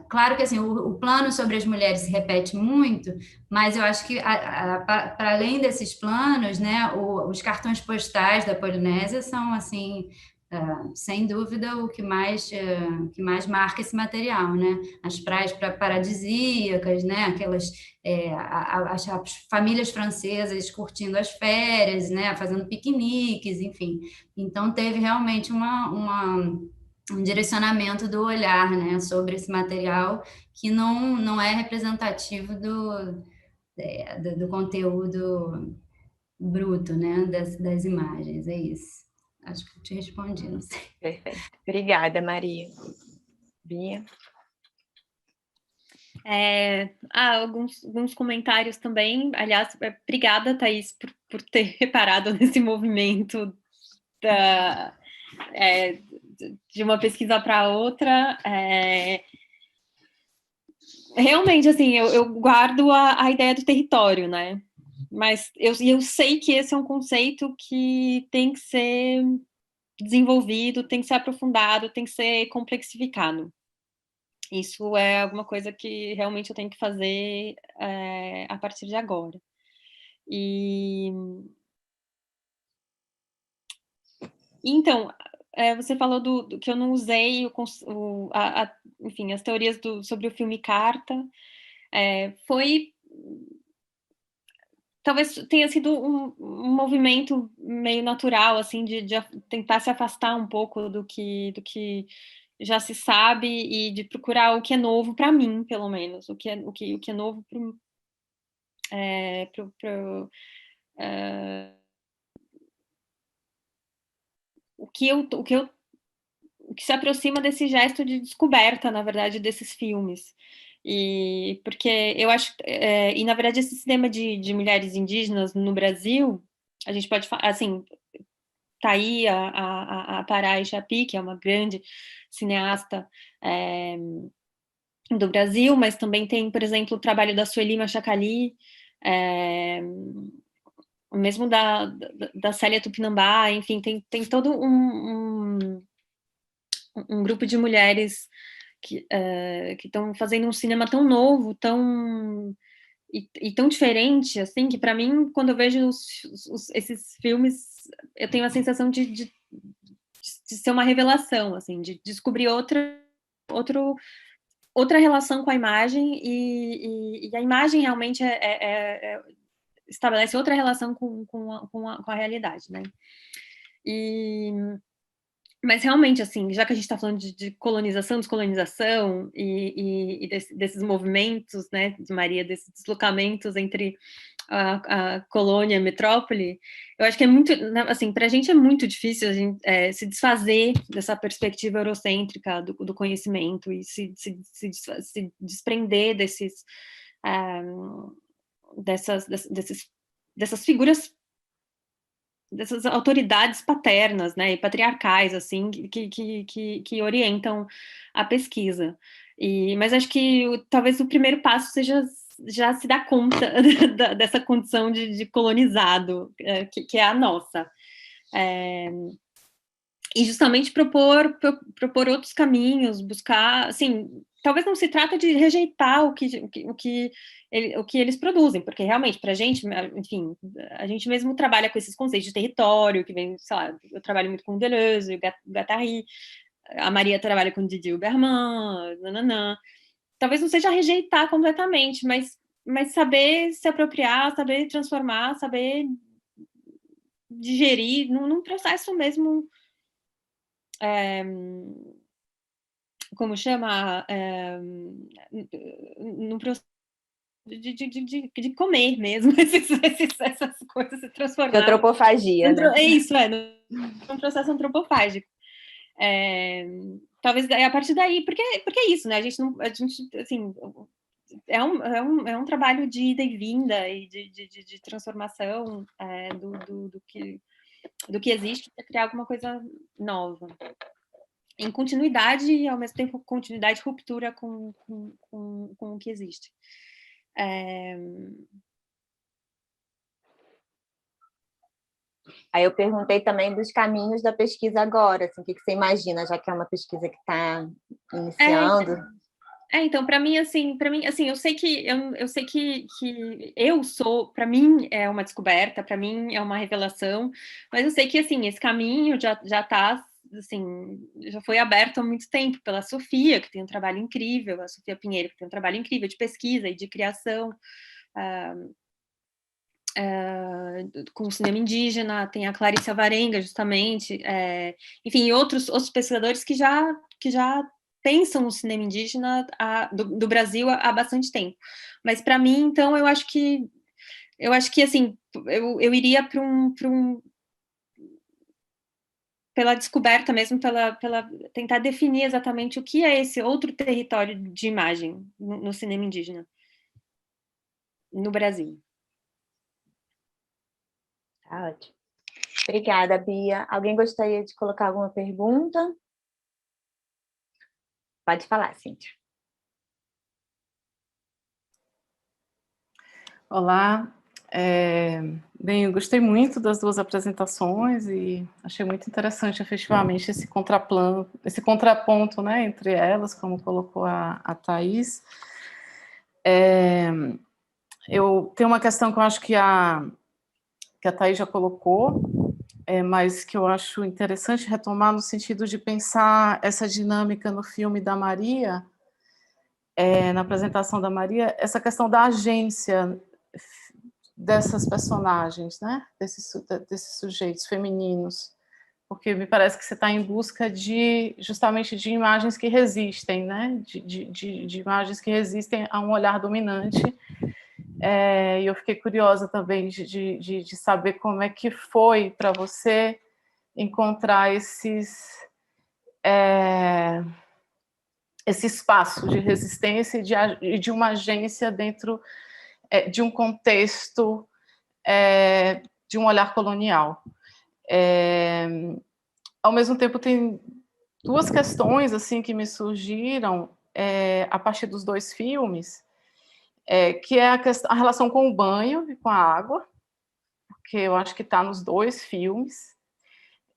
Claro que assim, o plano sobre as mulheres se repete muito, mas eu acho que, para além desses planos, né, os cartões postais da Polinésia são, assim, sem dúvida, o que mais marca esse material, né? As praias paradisíacas, né? Aquelas, as famílias francesas curtindo as férias, né? Fazendo piqueniques, enfim. Então, teve realmente um direcionamento do olhar, né, sobre esse material que não é representativo do conteúdo bruto, né, das imagens, é isso. Acho que eu te respondi, não sei. Perfeito. Obrigada, Maria. Bia? Alguns comentários também. Aliás, obrigada, Thaís, por ter reparado nesse movimento de uma pesquisa para outra. Realmente, assim, eu guardo a ideia do território, né? Mas eu sei que esse é um conceito que tem que ser desenvolvido, tem que ser aprofundado, tem que ser complexificado. Isso é alguma coisa que realmente eu tenho que fazer a partir de agora. Então, você falou do que eu não usei, enfim, as teorias sobre o filme Carta. Talvez tenha sido um movimento meio natural, assim, de tentar se afastar um pouco do que já se sabe e de procurar o que é novo para mim, pelo menos, o que é novo o que se aproxima desse gesto de descoberta, na verdade, desses filmes. E porque eu acho, e na verdade esse cinema de mulheres indígenas no Brasil, a gente pode falar, assim, tá aí a Parai Chapi, que é uma grande cineasta do Brasil, mas também tem, por exemplo, o trabalho da Sueli Machacali, mesmo da Célia Tupinambá, enfim, tem todo um grupo de mulheres que estão fazendo um cinema tão novo, tão diferente, assim, que para mim, quando eu vejo esses filmes, eu tenho a sensação de ser uma revelação, assim, de descobrir outra relação com a imagem, e a imagem realmente estabelece outra relação com a realidade, né? Mas realmente, assim, já que a gente está falando de colonização, descolonização e desses movimentos, né, de Maria, desses deslocamentos entre a colônia e a metrópole, eu acho que é muito, assim, para a gente é muito difícil se desfazer dessa perspectiva eurocêntrica do conhecimento e se desprender dessas figuras, dessas autoridades paternas, né, e patriarcais, assim, que orientam a pesquisa. Mas acho que talvez o primeiro passo seja já se dar conta dessa condição de colonizado, que é a nossa. E justamente propor outros caminhos, buscar, assim, talvez não se trata de rejeitar o que eles produzem, porque realmente, para a gente, enfim, a gente mesmo trabalha com esses conceitos de território, que vem, sei lá, eu trabalho muito com Deleuze, Guattari, a Maria trabalha com Didier Berman, nananã. Talvez não seja rejeitar completamente, mas saber se apropriar, saber transformar, saber digerir num processo mesmo, como chama? Num processo de comer mesmo, essas coisas se transformar. De antropofagia, né? É isso, num processo antropofágico. Talvez a partir daí, porque é isso, né? A gente assim, é um trabalho de ida e vinda e de transformação do que existe para criar alguma coisa nova. Em continuidade e, ao mesmo tempo, continuidade e ruptura com o que existe. Aí eu perguntei também dos caminhos da pesquisa agora, assim, o que você imagina, já que é uma pesquisa que está iniciando? Então, para mim, assim, eu sei que eu sou, para mim é uma descoberta, para mim é uma revelação, mas eu sei que, assim, esse caminho já está, assim, já foi aberto há muito tempo pela Sofia, que tem um trabalho incrível, a Sofia Pinheiro, que tem um trabalho incrível de pesquisa e de criação com o cinema indígena, tem a Clarice Alvarenga, justamente, enfim, outros pesquisadores que já pensam o cinema indígena do Brasil há bastante tempo. Mas, para mim, então, eu acho que assim, eu iria pela descoberta mesmo, pela tentar definir exatamente o que é esse outro território de imagem no cinema indígena no Brasil. Tá ótimo. Obrigada, Bia. Alguém gostaria de colocar alguma pergunta? Pode falar, Cíntia. Olá. Bem, eu gostei muito das duas apresentações e achei muito interessante, efetivamente, esse contraponto, né, entre elas, como colocou a Thaís. Eu tenho uma questão que eu acho que a Thaís já colocou, mas que eu acho interessante retomar no sentido de pensar essa dinâmica no filme da Maria, na apresentação da Maria, essa questão da agência dessas personagens, né? Desses sujeitos femininos, porque me parece que você está em busca justamente de imagens que resistem, né? De imagens que resistem a um olhar dominante. E eu fiquei curiosa também de saber como é que foi para você encontrar esse espaço de resistência e de uma agência dentro de um contexto de um olhar colonial. Ao mesmo tempo, tem duas questões assim que me surgiram a partir dos dois filmes, que é a relação com o banho e com a água, porque eu acho que está nos dois filmes.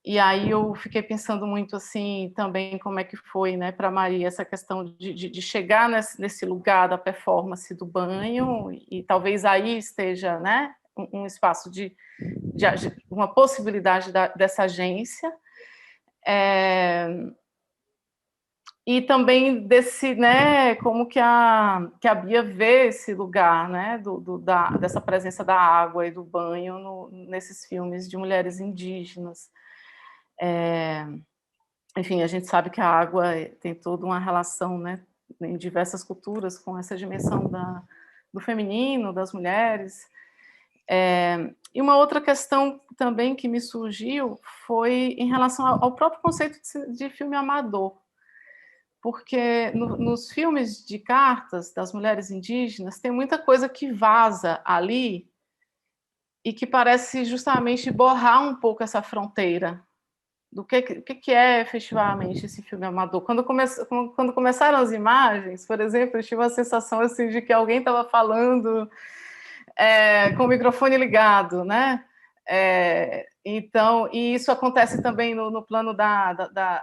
E aí eu fiquei pensando muito assim também como é que foi, né, para Maria essa questão de chegar nesse lugar da performance do banho, e talvez aí esteja, né, um espaço de uma possibilidade dessa agência, e também desse, né, como que a Bia vê esse lugar, né, dessa presença da água e do banho nesses filmes de mulheres indígenas. Enfim, a gente sabe que a água tem toda uma relação, né, em diversas culturas com essa dimensão do feminino, das mulheres. E uma outra questão também que me surgiu foi em relação ao próprio conceito de filme amador, porque nos filmes de cartas das mulheres indígenas tem muita coisa que vaza ali e que parece justamente borrar um pouco essa fronteira do que é efetivamente esse filme amador. Quando começaram as imagens, por exemplo, eu tive uma sensação assim, de que alguém estava falando com o microfone ligado, né? Então, e isso acontece também no plano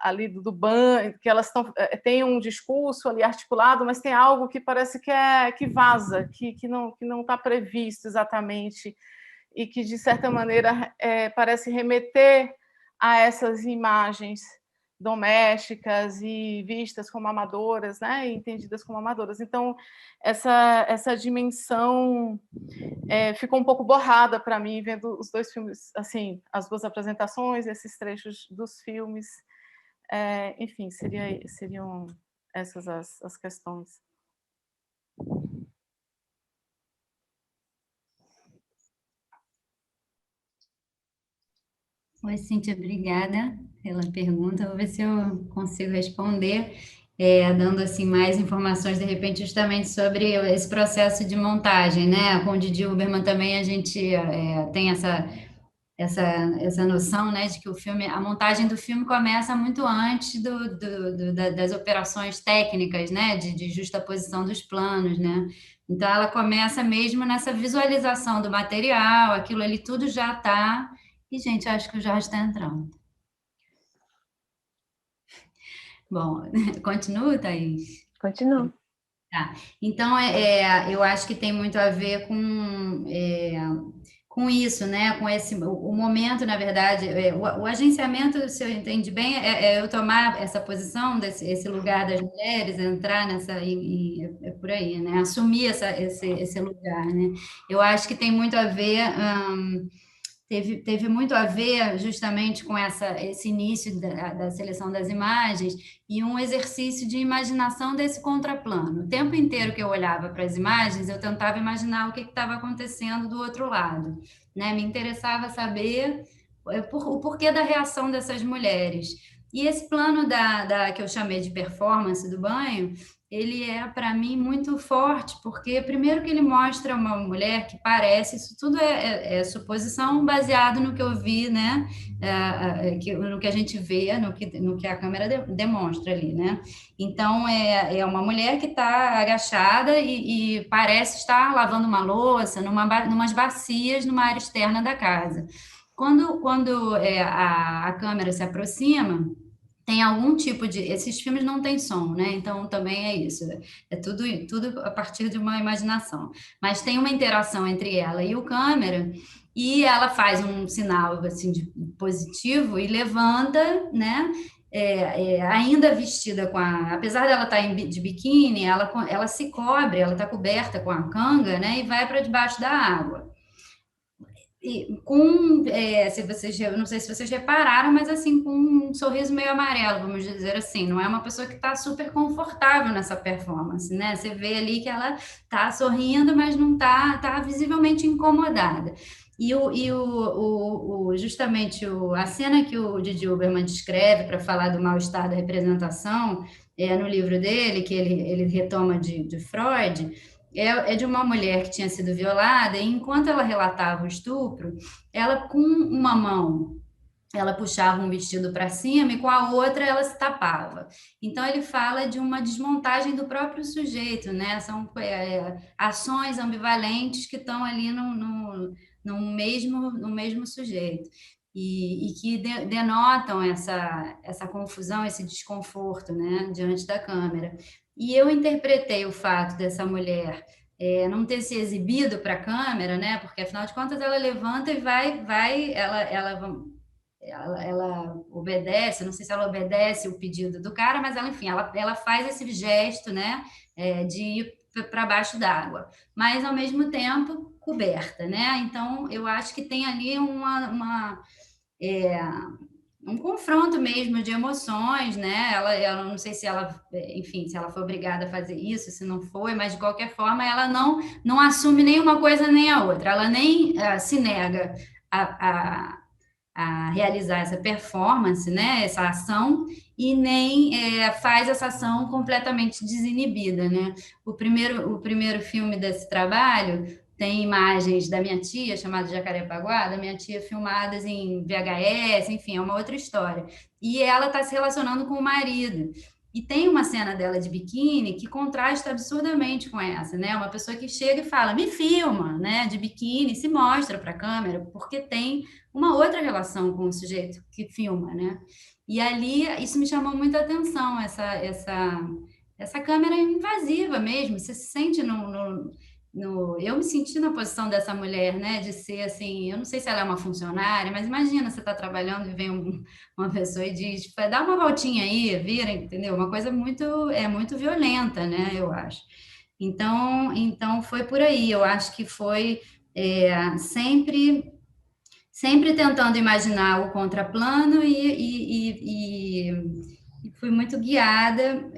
ali do banho, que elas têm um discurso ali articulado, mas tem algo que parece que vaza, que não está previsto exatamente, e que, de certa maneira, parece remeter a essas imagens domésticas e vistas como amadoras, né, e entendidas como amadoras. Então, essa dimensão ficou um pouco borrada para mim, vendo os dois filmes, assim, as duas apresentações, esses trechos dos filmes. Enfim, seriam essas as questões. Oi, Cíntia, obrigada pela pergunta. Vou ver se eu consigo responder, dando assim mais informações, de repente, justamente sobre esse processo de montagem, né? Com o Didi Huberman também a gente tem essa noção, né, de que a montagem do filme começa muito antes das operações técnicas, né, de justaposição dos planos, né? Então ela começa mesmo nessa visualização do material, aquilo ali tudo já está. E, gente, acho que o Jorge está entrando. Bom, continua, Thaís? Continua. Tá. Então, eu acho que tem muito a ver com isso, né? Com o momento, na verdade, o agenciamento, se eu entendi bem, eu tomar essa posição, esse lugar das mulheres, entrar nessa, é por aí, né? Assumir esse lugar, né? Eu acho que tem muito a ver... Teve muito a ver justamente com esse início da seleção das imagens e um exercício de imaginação desse contraplano. O tempo inteiro que eu olhava para as imagens, eu tentava imaginar o que estava acontecendo do outro lado, né? Me interessava saber o porquê da reação dessas mulheres. E esse plano que eu chamei de performance do banho, ele para mim, muito forte, porque, primeiro, que ele mostra uma mulher que parece, isso tudo é suposição baseado no que eu vi, né? No que a gente vê, no que a câmera demonstra ali, né? Então, é uma mulher que está agachada e parece estar lavando uma louça numas bacias numa área externa da casa. Quando a câmera se aproxima, tem algum tipo de... Esses filmes não têm som, né? Então, também é isso. É tudo a partir de uma imaginação. Mas tem uma interação entre ela e o câmera, e ela faz um sinal assim, de positivo e levanta, né? Ainda vestida apesar dela estar de biquíni, ela se cobre, ela está coberta com a canga, né? E vai para debaixo da água. Eu não sei se vocês repararam, mas assim, com um sorriso meio amarelo, vamos dizer assim, não é uma pessoa que está super confortável nessa performance, né? Você vê ali que ela está sorrindo, mas não tá visivelmente incomodada. Justamente a cena que o Didi Huberman descreve para falar do mal-estar da representação, no livro dele, que ele retoma de Freud, é de uma mulher que tinha sido violada, e enquanto ela relatava o estupro, ela, com uma mão, ela puxava um vestido para cima e com a outra ela se tapava. Então, ele fala de uma desmontagem do próprio sujeito, né? São ações ambivalentes que estão ali no mesmo sujeito. E que denotam essa confusão, esse desconforto, né, diante da câmera. E eu interpretei o fato dessa mulher não ter se exibido para a câmera, né, porque, afinal de contas, ela levanta e ela obedece, não sei se ela obedece o pedido do cara, mas ela faz esse gesto, né, de ir para baixo d'água, mas, ao mesmo tempo, coberta, né? Então, eu acho que tem ali um confronto mesmo de emoções, né? Ela não sei se ela, enfim, se ela foi obrigada a fazer isso, se não foi, mas de qualquer forma ela não assume nem uma coisa nem a outra, ela nem se nega a realizar essa performance, né? Essa ação, e nem faz essa ação completamente desinibida, né? O primeiro filme desse trabalho tem imagens da minha tia, chamada Jacarepaguá, da minha tia, filmadas em VHS, enfim, é uma outra história. E ela está se relacionando com o marido. E tem uma cena dela de biquíni que contrasta absurdamente com essa, né? Uma pessoa que chega e fala, me filma, né? De biquíni, se mostra para a câmera, porque tem uma outra relação com o sujeito que filma, né? E ali, isso me chamou muita atenção, essa câmera invasiva mesmo, você se sente eu me senti na posição dessa mulher, né, de ser assim, eu não sei se ela é uma funcionária, mas imagina, você está trabalhando e vem uma pessoa e diz, dá uma voltinha aí, vira, entendeu? Uma coisa muito violenta, né, eu acho. Então foi por aí, eu acho que foi sempre tentando imaginar o contraplano e fui muito guiada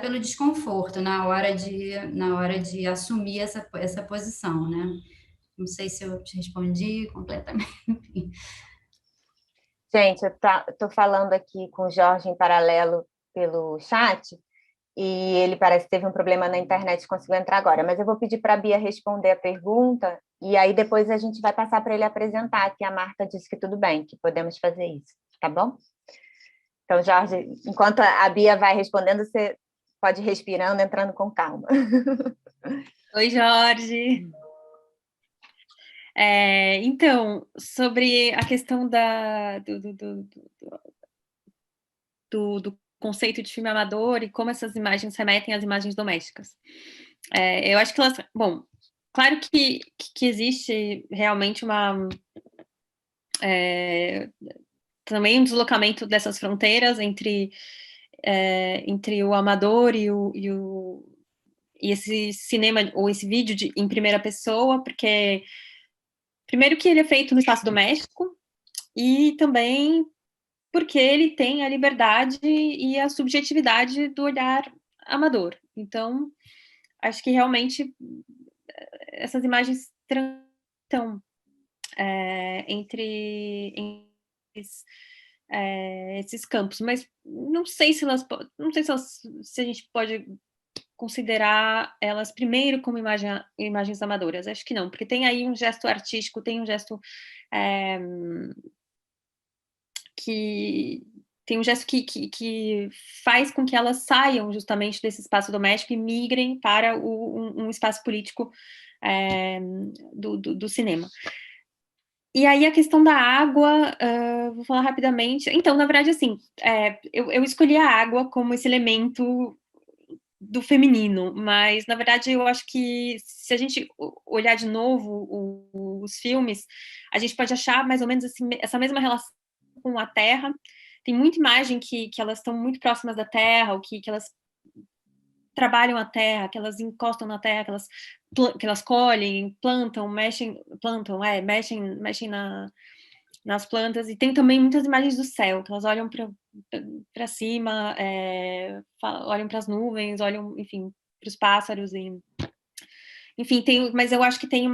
pelo desconforto na hora de assumir essa posição, né? Não sei se eu te respondi completamente. Gente, eu tô falando aqui com o Jorge em paralelo pelo chat, e ele parece que teve um problema na internet e conseguiu entrar agora, mas eu vou pedir para a Bia responder a pergunta, e aí depois a gente vai passar para ele apresentar, que a Marta disse que tudo bem, que podemos fazer isso, tá bom? Então, Jorge, enquanto a Bia vai respondendo, você pode ir respirando, entrando com calma. Oi, Jorge. Então, sobre a questão do conceito de filme amador e como essas imagens remetem às imagens domésticas. Eu acho que elas... Bom, claro que existe realmente também um deslocamento dessas fronteiras entre o amador e esse cinema, ou esse vídeo em primeira pessoa, porque, primeiro, que ele é feito no espaço doméstico, e também porque ele tem a liberdade e a subjetividade do olhar amador. Então, acho que realmente essas imagens transitam entre esses campos, mas não sei se a gente pode considerar elas primeiro como imagens amadoras. Acho que não, porque tem aí um gesto artístico, tem um gesto que faz com que elas saiam justamente desse espaço doméstico e migrem para um espaço político do cinema. E aí a questão da água, vou falar rapidamente. Então, na verdade, assim, eu escolhi a água como esse elemento do feminino, mas, na verdade, eu acho que se a gente olhar de novo os filmes, a gente pode achar mais ou menos essa mesma relação com a terra. Tem muita imagem que elas estão muito próximas da terra, ou que elas trabalham a terra, que elas encostam na terra, que elas colhem, plantam, mexem nas plantas. E tem também muitas imagens do céu, que elas olham para cima, olham para as nuvens, olham, enfim, para os pássaros. Enfim, mas eu acho que tem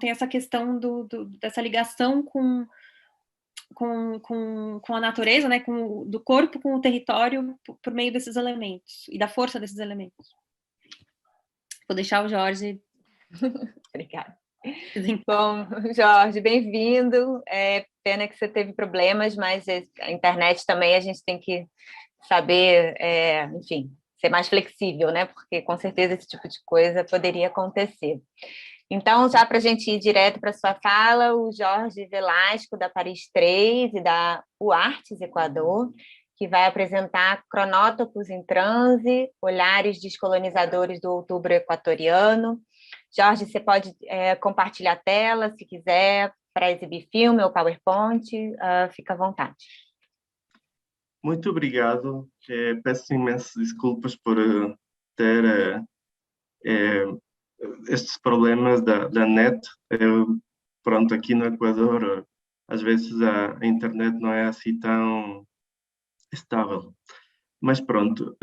essa questão dessa ligação com a natureza, né, do corpo com o território por meio desses elementos e da força desses elementos. Vou deixar o Jorge. Obrigada. Bom, Jorge, bem-vindo. Pena que você teve problemas, mas a internet também a gente tem que saber, enfim, ser mais flexível, né? Porque com certeza esse tipo de coisa poderia acontecer. Então, já para a gente ir direto para a sua fala, o Jorge Velasco, da Paris 3 e da UArtes Equador, que vai apresentar Cronótopos em Transe, Olhares Descolonizadores do Outubro Equatoriano. Jorge, você pode compartilhar a tela, se quiser, para exibir filme ou PowerPoint, fica à vontade. Muito obrigado. Peço imensas desculpas por ter estes problemas da net. Pronto, aqui no Equador, às vezes a internet não é assim tão estável. Mas pronto,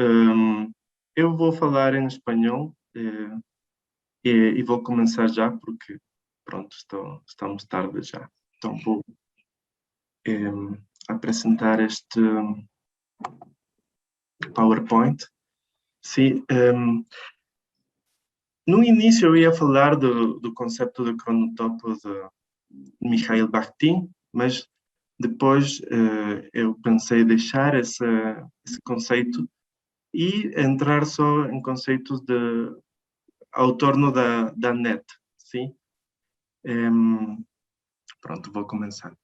eu vou falar em espanhol e vou começar já, porque pronto, estamos tarde já. Então vou apresentar este PowerPoint. Sim, no início eu ia falar do conceito de cronotopo de Mikhail Bakhtin, mas Depois eu pensei deixar esse conceito e entrar só em conceitos ao torno da net, sim? Pronto, vou começar.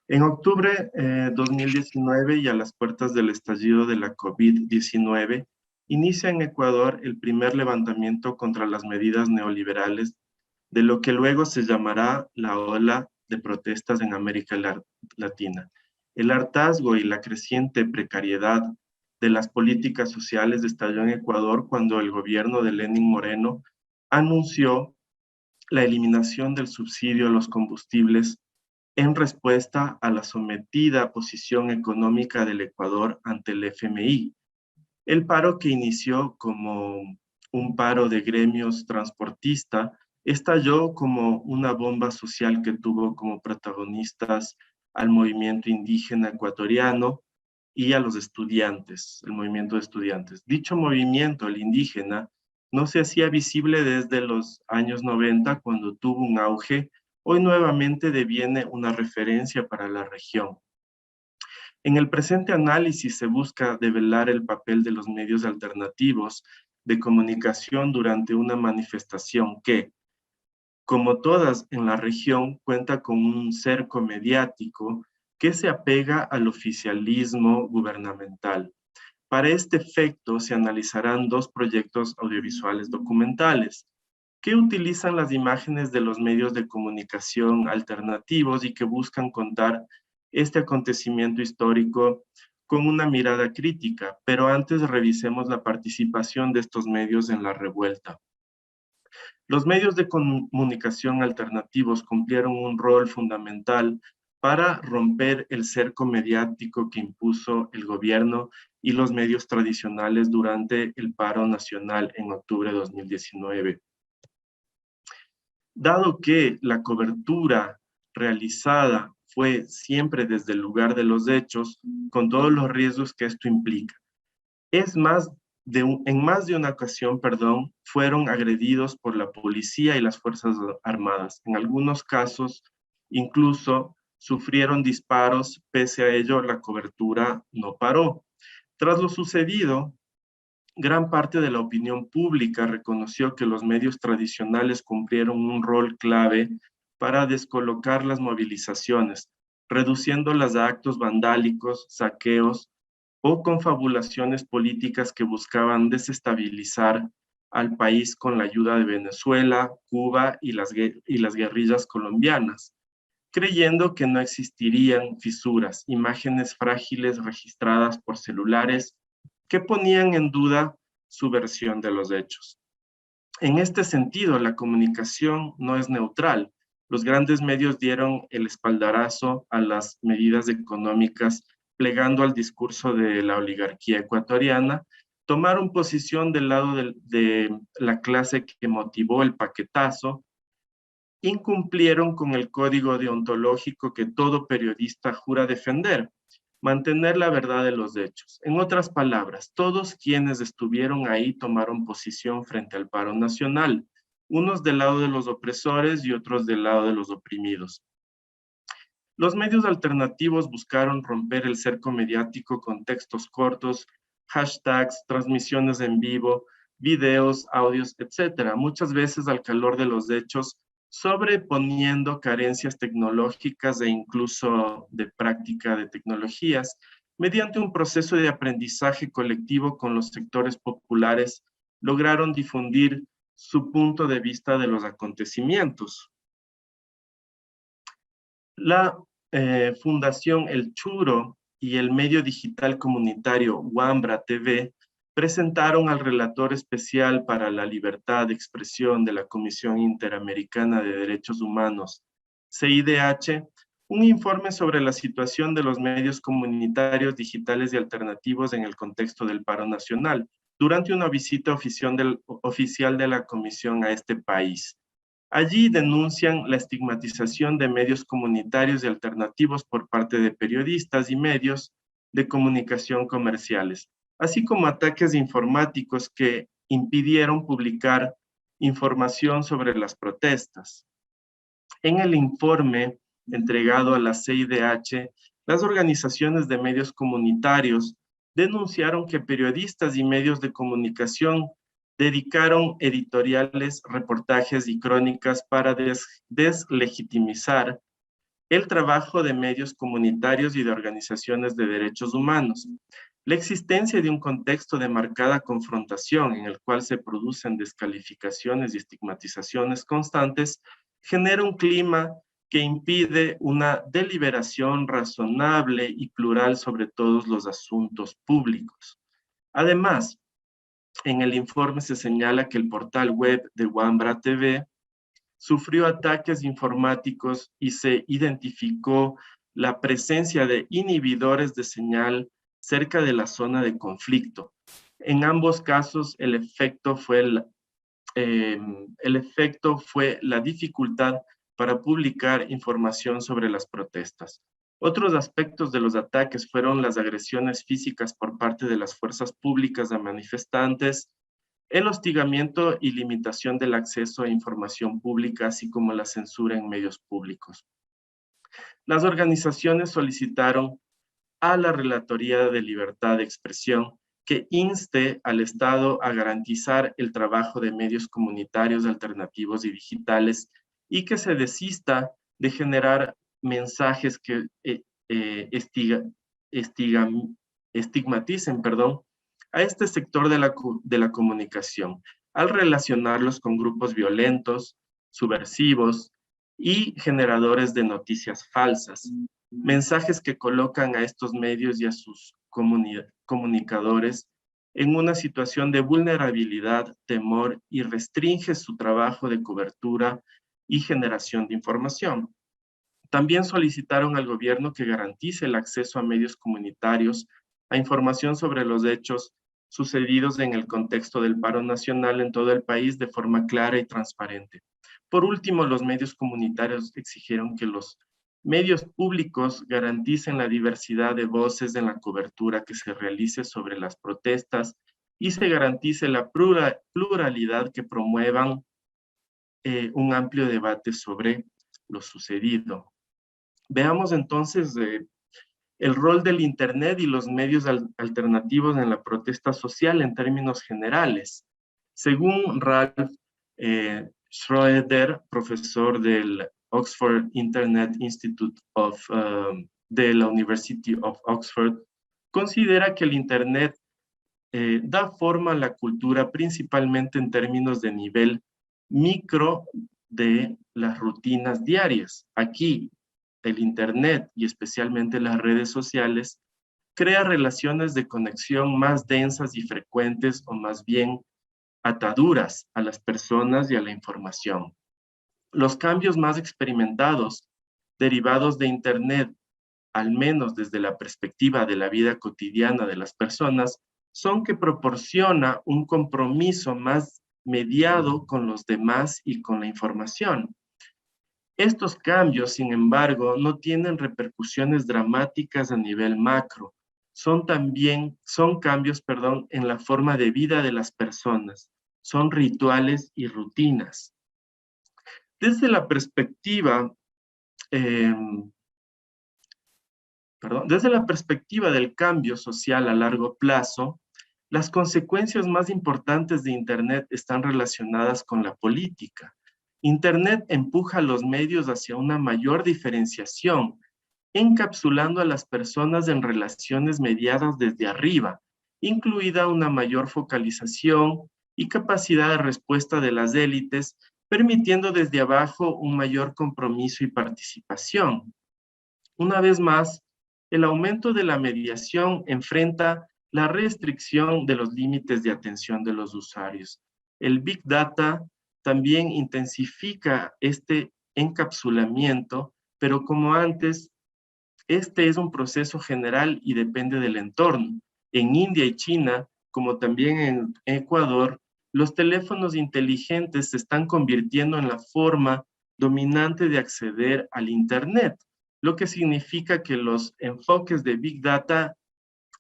En octubre de 2019 y a las puertas del estallido de la COVID-19, inicia en Ecuador el primer levantamiento contra las medidas neoliberales de lo que luego se llamará la ola de protestas en América Latina. El hartazgo y la creciente precariedad de las políticas sociales estalló en Ecuador cuando el gobierno de Lenín Moreno anunció la eliminación del subsidio a los combustibles en respuesta a la sometida posición económica del Ecuador ante el FMI. El paro, que inició como un paro de gremios transportistas, estalló como una bomba social que tuvo como protagonistas al movimiento indígena ecuatoriano y a los estudiantes, el movimiento de estudiantes. Dicho movimiento, el indígena, no se hacía visible desde los años 90, cuando tuvo un auge. Hoy nuevamente deviene una referencia para la región. En el presente análisis se busca develar el papel de los medios alternativos de comunicación durante una manifestación que, como todas en la región, cuenta con un cerco mediático que se apega al oficialismo gubernamental. Para este efecto se analizarán dos proyectos audiovisuales documentales que utilizan las imágenes de los medios de comunicación alternativos y que buscan contar este acontecimiento histórico con una mirada crítica, pero antes revisemos la participación de estos medios en la revuelta. Los medios de comunicación alternativos cumplieron un rol fundamental para romper el cerco mediático que impuso el gobierno y los medios tradicionales durante el paro nacional en octubre de 2019. Dado que la cobertura realizada fue siempre desde el lugar de los hechos, con todos los riesgos que esto implica, en más de una ocasión, fueron agredidos por la policía y las Fuerzas Armadas. En algunos casos, incluso sufrieron disparos. Pese a ello, la cobertura no paró. Tras lo sucedido, gran parte de la opinión pública reconoció que los medios tradicionales cumplieron un rol clave para descolocar las movilizaciones, reduciéndolas a actos vandálicos, saqueos o confabulaciones políticas que buscaban desestabilizar al país con la ayuda de Venezuela, Cuba y las guerrillas colombianas, creyendo que no existirían fisuras, imágenes frágiles registradas por celulares que ponían en duda su versión de los hechos. En este sentido, la comunicación no es neutral. Los grandes medios dieron el espaldarazo a las medidas económicas, plegando al discurso de la oligarquía ecuatoriana, tomaron posición del lado de la clase que motivó el paquetazo, incumplieron con el código deontológico que todo periodista jura defender, mantener la verdad de los hechos. En otras palabras, todos quienes estuvieron ahí tomaron posición frente al paro nacional, unos del lado de los opresores y otros del lado de los oprimidos. Los medios alternativos buscaron romper el cerco mediático con textos cortos, hashtags, transmisiones en vivo, videos, audios, etc., muchas veces al calor de los hechos, sobreponiendo carencias tecnológicas e incluso de práctica de tecnologías, mediante un proceso de aprendizaje colectivo con los sectores populares, lograron difundir su punto de vista de los acontecimientos. La Fundación El Churo y el medio digital comunitario Wambra TV presentaron al relator especial para la libertad de expresión de la Comisión Interamericana de Derechos Humanos, CIDH, un informe sobre la situación de los medios comunitarios digitales y alternativos en el contexto del paro nacional, durante una visita oficial de la Comisión a este país. Allí denuncian la estigmatización de medios comunitarios y alternativos por parte de periodistas y medios de comunicación comerciales, así como ataques informáticos que impidieron publicar información sobre las protestas. En el informe entregado a la CIDH, las organizaciones de medios comunitarios denunciaron que periodistas y medios de comunicación dedicaron editoriales, reportajes y crónicas para deslegitimizar el trabajo de medios comunitarios y de organizaciones de derechos humanos. La existencia de un contexto de marcada confrontación en el cual se producen descalificaciones y estigmatizaciones constantes genera un clima que impide una deliberación razonable y plural sobre todos los asuntos públicos. Además, en el informe se señala que el portal web de Wambra TV sufrió ataques informáticos y se identificó la presencia de inhibidores de señal cerca de la zona de conflicto. En ambos casos, el efecto fue la dificultad para publicar información sobre las protestas. Otros aspectos de los ataques fueron las agresiones físicas por parte de las fuerzas públicas a manifestantes, el hostigamiento y limitación del acceso a información pública, así como la censura en medios públicos. Las organizaciones solicitaron a la Relatoría de Libertad de Expresión que inste al Estado a garantizar el trabajo de medios comunitarios alternativos y digitales y que se desista de generar mensajes que estigmaticen, a este sector de la comunicación, al relacionarlos con grupos violentos, subversivos y generadores de noticias falsas. Mensajes que colocan a estos medios y a sus comunicadores en una situación de vulnerabilidad, temor y restringe su trabajo de cobertura y generación de información. También solicitaron al gobierno que garantice el acceso a medios comunitarios a información sobre los hechos sucedidos en el contexto del paro nacional en todo el país de forma clara y transparente. Por último, los medios comunitarios exigieron que los medios públicos garanticen la diversidad de voces en la cobertura que se realice sobre las protestas y se garantice la pluralidad que promuevan un amplio debate sobre lo sucedido. Veamos entonces el rol del Internet y los medios alternativos en la protesta social en términos generales. Según Ralph Schroeder, profesor del Oxford Internet Institute de la University of Oxford, considera que el Internet da forma a la cultura principalmente en términos de nivel micro de las rutinas diarias. Aquí, el Internet y especialmente las redes sociales crea relaciones de conexión más densas y frecuentes, o más bien ataduras a las personas y a la información. Los cambios más experimentados derivados de Internet, al menos desde la perspectiva de la vida cotidiana de las personas, son que proporciona un compromiso más mediado con los demás y con la información. Estos cambios, sin embargo, no tienen repercusiones dramáticas a nivel macro. Son cambios, en la forma de vida de las personas. Son rituales y rutinas. Desde la perspectiva, desde la perspectiva del cambio social a largo plazo, las consecuencias más importantes de Internet están relacionadas con la política. Internet empuja a los medios hacia una mayor diferenciación, encapsulando a las personas en relaciones mediadas desde arriba, incluida una mayor focalización y capacidad de respuesta de las élites, permitiendo desde abajo un mayor compromiso y participación. Una vez más, el aumento de la mediación enfrenta la restricción de los límites de atención de los usuarios. El Big Data también intensifica este encapsulamiento, pero como antes, este es un proceso general y depende del entorno. En India y China, como también en Ecuador, los teléfonos inteligentes se están convirtiendo en la forma dominante de acceder al Internet, lo que significa que los enfoques de Big Data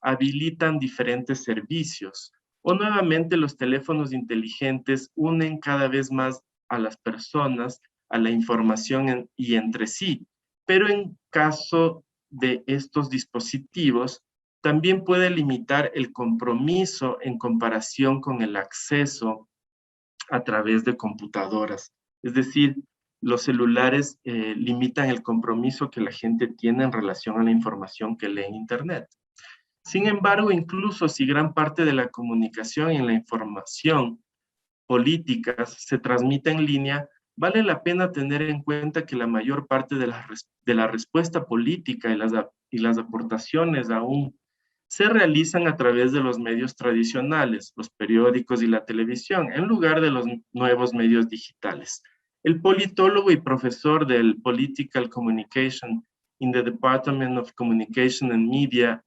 habilitan diferentes servicios. O nuevamente los teléfonos inteligentes unen cada vez más a las personas, a la información y entre sí. pero en caso de estos dispositivos, también puede limitar el compromiso en comparación con el acceso a través de computadoras. Es decir, los celulares limitan el compromiso que la gente tiene en relación a la información que lee en Internet. Sin embargo, incluso si gran parte de la comunicación y la información políticas se transmite en línea, vale la pena tener en cuenta que la mayor parte de la respuesta política y las aportaciones aún se realizan a través de los medios tradicionales, los periódicos y la televisión, en lugar de los nuevos medios digitales. El politólogo y profesor del Political Communication in the Department of Communication and Media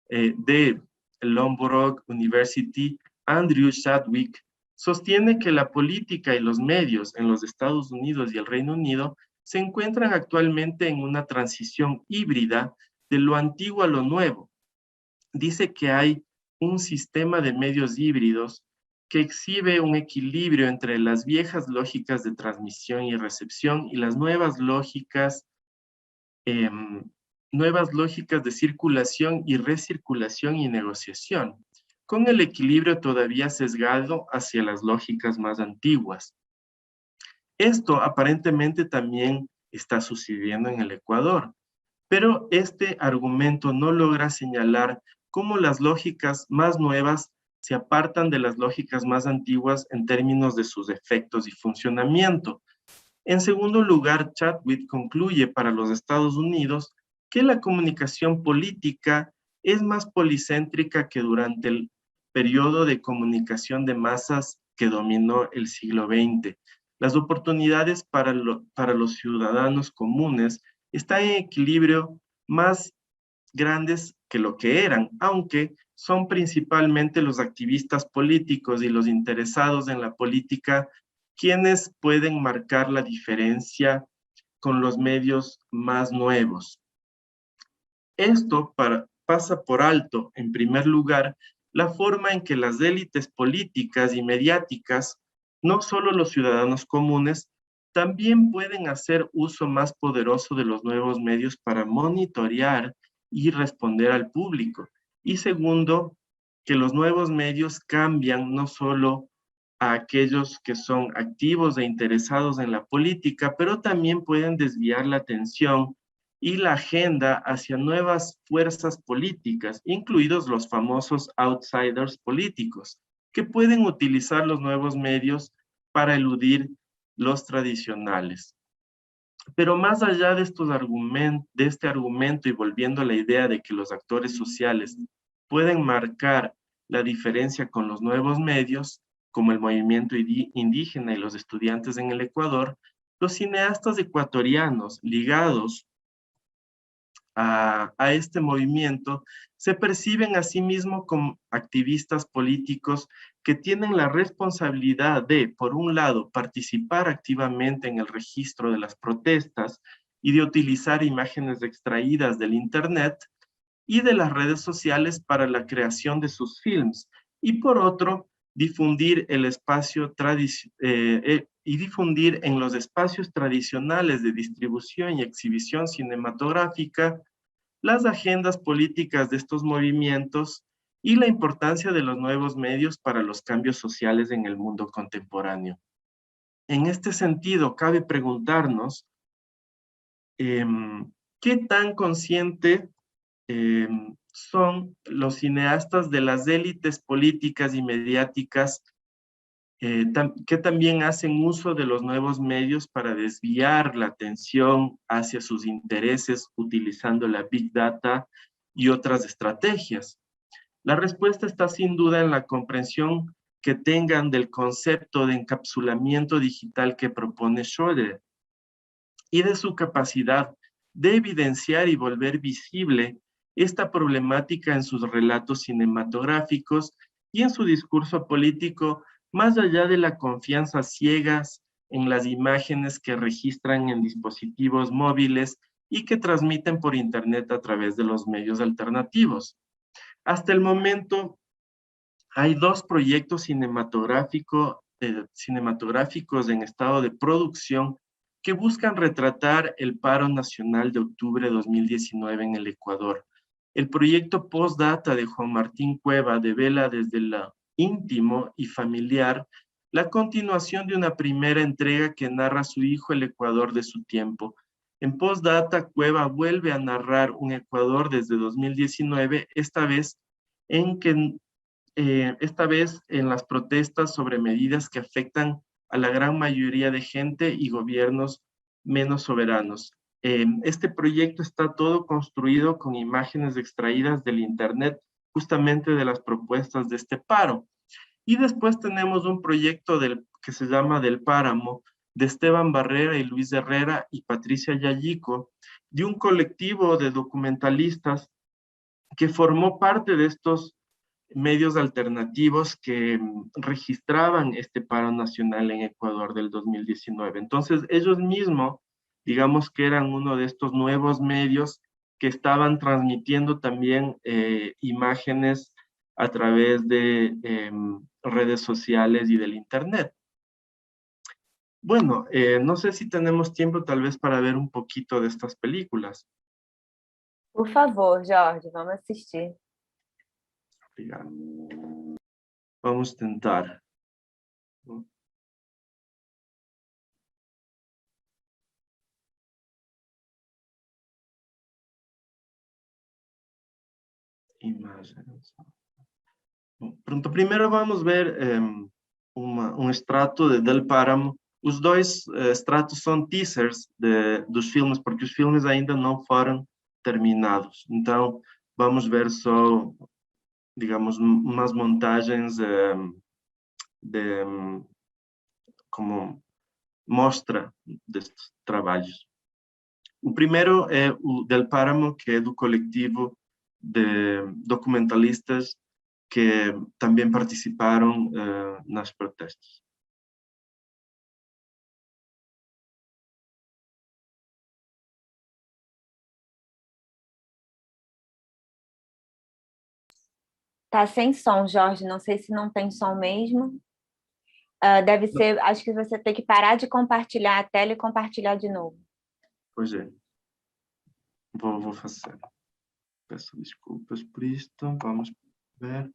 de Loughborough University, Andrew Chadwick, sostiene que la política y los medios en los Estados Unidos y el Reino Unido se encuentran actualmente en una transición híbrida de lo antiguo a lo nuevo. Dice que hay un sistema de medios híbridos que exhibe un equilibrio entre las viejas lógicas de transmisión y recepción y las nuevas lógicas de circulación y recirculación y negociación, con el equilibrio todavía sesgado hacia las lógicas más antiguas. Esto aparentemente también está sucediendo en el Ecuador, pero este argumento no logra señalar cómo las lógicas más nuevas se apartan de las lógicas más antiguas en términos de sus efectos y funcionamiento. En segundo lugar, Chadwick concluye para los Estados Unidos que la comunicación política es más policéntrica que durante el periodo de comunicación de masas que dominó el siglo XX. Las oportunidades para los ciudadanos comunes están en equilibrio más grandes que lo que eran, aunque son principalmente los activistas políticos y los interesados en la política quienes pueden marcar la diferencia con los medios más nuevos. Esto pasa por alto, en primer lugar, la forma en que las élites políticas y mediáticas, no solo los ciudadanos comunes, también pueden hacer uso más poderoso de los nuevos medios para monitorear y responder al público. Y segundo, que los nuevos medios cambian no solo a aquellos que son activos e interesados en la política, pero también pueden desviar la atención y la agenda hacia nuevas fuerzas políticas, incluidos los famosos outsiders políticos, que pueden utilizar los nuevos medios para eludir los tradicionales. Pero más allá de este argumento y volviendo a la idea de que los actores sociales pueden marcar la diferencia con los nuevos medios, como el movimiento indígena y los estudiantes en el Ecuador, los cineastas ecuatorianos ligados a este movimiento se perciben a sí mismos como activistas políticos que tienen la responsabilidad de, por un lado, participar activamente en el registro de las protestas y de utilizar imágenes extraídas del Internet y de las redes sociales para la creación de sus films, y por otro, difundir en los espacios tradicionales de distribución y exhibición cinematográfica las agendas políticas de estos movimientos y la importancia de los nuevos medios para los cambios sociales en el mundo contemporáneo. En este sentido, cabe preguntarnos qué tan consciente son los cineastas de las élites políticas y mediáticas que también hacen uso de los nuevos medios para desviar la atención hacia sus intereses utilizando la Big Data y otras estrategias. La respuesta está sin duda en la comprensión que tengan del concepto de encapsulamiento digital que propone Schroeder y de su capacidad de evidenciar y volver visible esta problemática en sus relatos cinematográficos y en su discurso político, más allá de la confianza ciegas en las imágenes que registran en dispositivos móviles y que transmiten por Internet a través de los medios alternativos. Hasta el momento, hay 2 proyectos cinematográficos en estado de producción que buscan retratar el paro nacional de octubre de 2019 en el Ecuador. El proyecto Postdata de Juan Martín Cueva devela desde lo íntimo y familiar la continuación de una primera entrega que narra a su hijo el Ecuador de su tiempo. En Postdata, Cueva vuelve a narrar un Ecuador desde 2019, esta vez en las protestas sobre medidas que afectan a la gran mayoría de gente y gobiernos menos soberanos. Este proyecto está todo construido con imágenes extraídas del internet, justamente de las propuestas de este paro. Y después tenemos un proyecto que se llama Del Páramo, de Esteban Barrera y Luis Herrera y Patricia Yayico, de un colectivo de documentalistas que formó parte de estos medios alternativos que registraban este paro nacional en Ecuador del 2019. Entonces, ellos mismos, digamos que eran uno de estos nuevos medios que estaban transmitiendo también imágenes a través de redes sociales y del internet. Bueno, no sé si tenemos tiempo tal vez para ver un poquito de estas películas. Por favor, Jorge, vamos assistir. Obrigado. Vamos tentar. Imagens. Pronto, primeiro vamos ver extrato de Del Páramo. Os dois extratos são teasers dos filmes, porque os filmes ainda não foram terminados. Então, vamos ver só, digamos, umas montagens como mostra destes trabalhos. O primeiro é o Del Páramo, que é do coletivo de documentalistas que também participaram nas protestas. Tá sem som, Jorge, não sei se não tem som mesmo. Deve ser, acho que você tem que parar de compartilhar a tela e compartilhar de novo. Pois é. Vou fazer. Peço desculpas por isto. Vamos ver.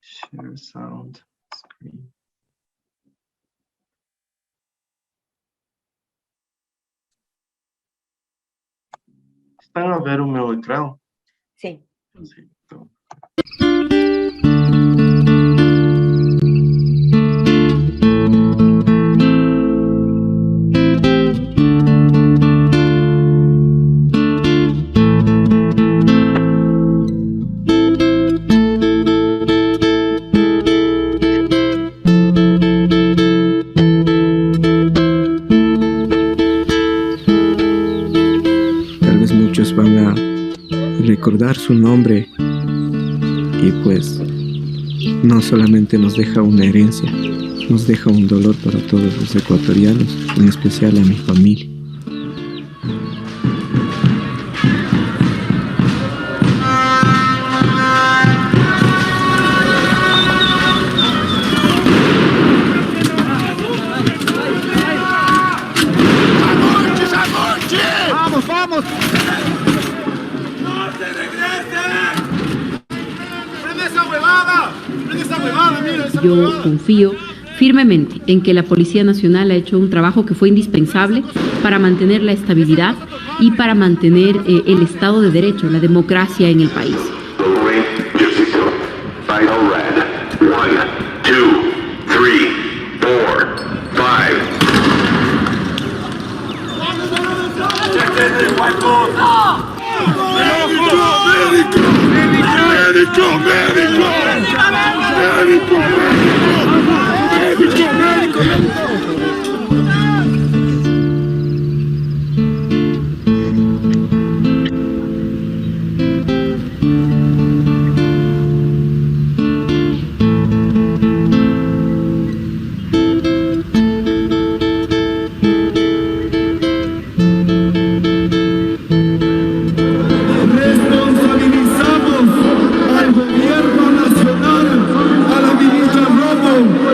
Share sound screen. Estão a ver o meu ecrã? Sim. Sim, então. Van a recordar su nombre y pues no solamente nos deja una herencia, nos deja un dolor para todos los ecuatorianos, en especial a mi familia. Yo confío firmemente en que la Policía Nacional ha hecho un trabajo que fue indispensable para mantener la estabilidad y para mantener el Estado de Derecho, la democracia en el país.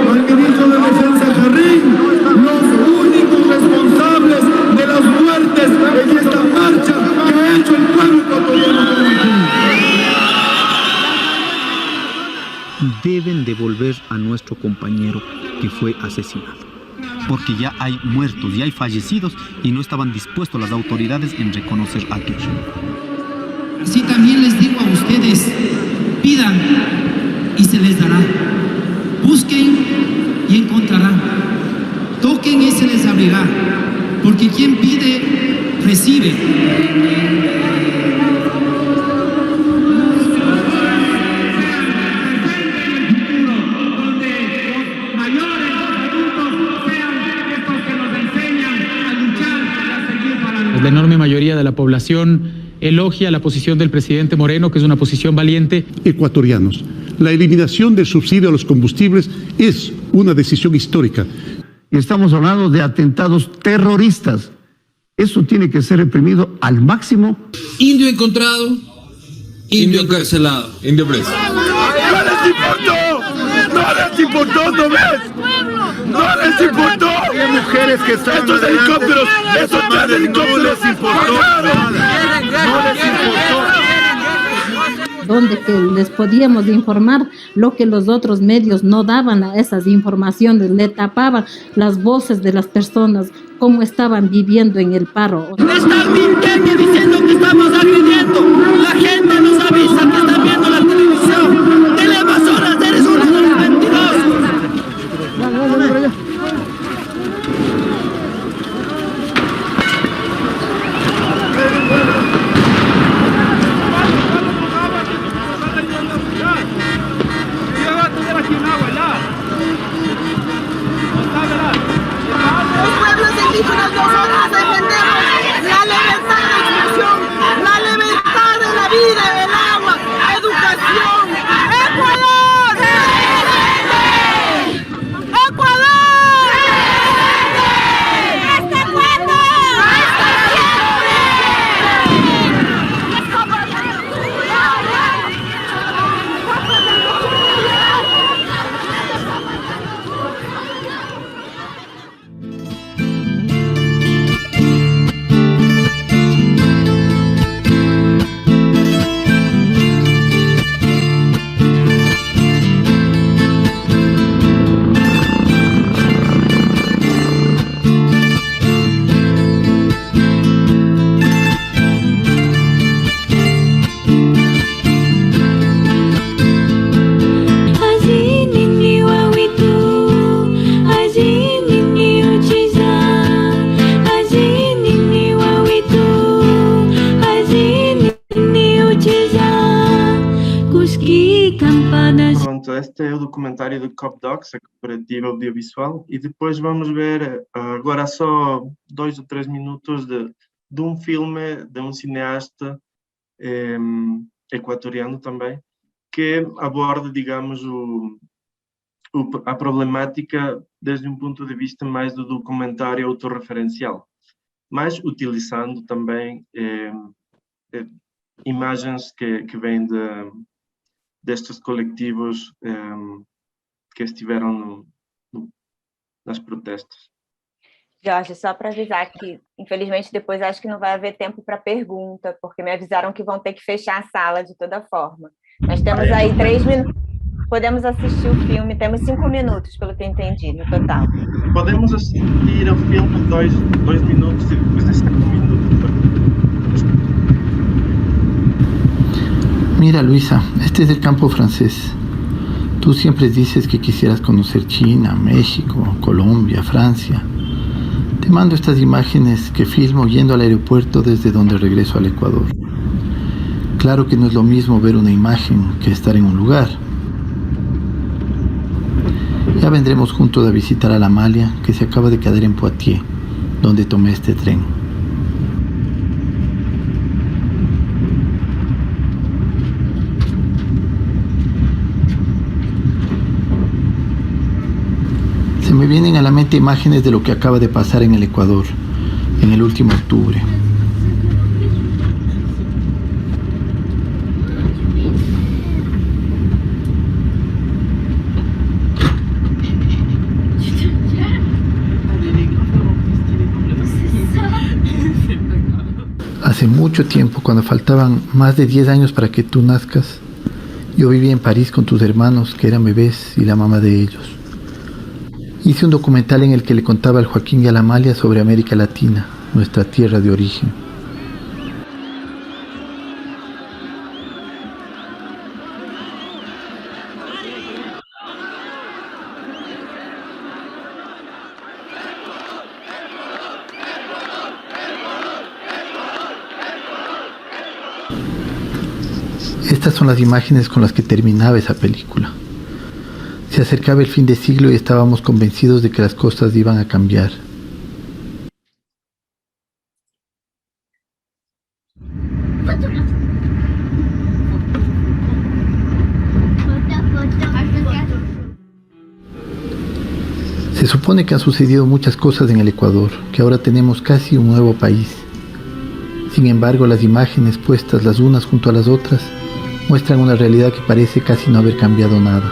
Al ministro de Defensa Carrín deben devolver a nuestro compañero que fue asesinado. Porque ya hay muertos, ya hay fallecidos y no estaban dispuestos las autoridades en reconocer a Tucho. Así también les digo a ustedes, pidan y se les dará. Busquen y encontrarán. Toquen y se les abrirá. Porque quien pide, recibe. La enorme mayoría de la población elogia la posición del presidente Moreno, que es una posición valiente. Ecuatorianos, la eliminación del subsidio a los combustibles es una decisión histórica. Estamos hablando de atentados terroristas. Eso tiene que ser reprimido al máximo. Indio encontrado, indio encarcelado. Indio preso. ¡No les importó! ¡No les importó, no ves! ¡No les importó! Hay mujeres que están estos helicópteros, estos tres helicópteros. No les importó nada. No les importó. Donde que les podíamos informar lo que los otros medios no daban a esas informaciones, le tapaban las voces de las personas, cómo estaban viviendo en el paro. Están mintiendo diciendo que estamos agrediendo. La gente nos avisa que están viendo la televisión. Televisoras, eres uno de los mentirosos. Los pueblos indígenas nosotros defendemos la libertad de expresión, la libertad de la vida, el agua, educación. ¡Ecuador! ¡Ecuador! ¡Este pueblo! Pronto, este é o documentário do COPDOCS, a Cooperativa Audiovisual, e depois vamos ver agora só 2 ou 3 minutos de um filme de um cineasta equatoriano também, que aborda, digamos, a problemática desde um ponto de vista mais do documentário autorreferencial, mas utilizando também imagens que vêm destes coletivos que estiveram nas protestas. Jorge, só para avisar que, infelizmente, depois acho que não vai haver tempo para pergunta, porque me avisaram que vão ter que fechar a sala de toda forma. Nós temos aí 3 minutos, podemos assistir o filme, temos 5 minutos, pelo que eu entendi, no total. Podemos assistir ao filme 2 minutos e depois de 5 minutos. Mira, Luisa, este es el campo francés. Tú siempre dices que quisieras conocer China, México, Colombia, Francia. Te mando estas imágenes que filmo yendo al aeropuerto desde donde regreso al Ecuador. Claro que no es lo mismo ver una imagen que estar en un lugar. Ya vendremos juntos a visitar a la Amalia, que se acaba de quedar en Poitiers, donde tomé este tren. Se me vienen a la mente imágenes de lo que acaba de pasar en el Ecuador, en el último octubre. Hace mucho tiempo, cuando faltaban más de 10 años para que tú nazcas, Yo vivía en París con tus hermanos, que eran bebés, y la mamá de ellos. Hice un documental en el que le contaba al Joaquín y a la Amalia sobre América Latina, nuestra tierra de origen. Estas son las imágenes con las que terminaba esa película. Se acercaba el fin de siglo y estábamos convencidos de que las cosas iban a cambiar. Se supone que han sucedido muchas cosas en el Ecuador, que ahora tenemos casi un nuevo país. Sin embargo, las imágenes puestas las unas junto a las otras muestran una realidad que parece casi no haber cambiado nada.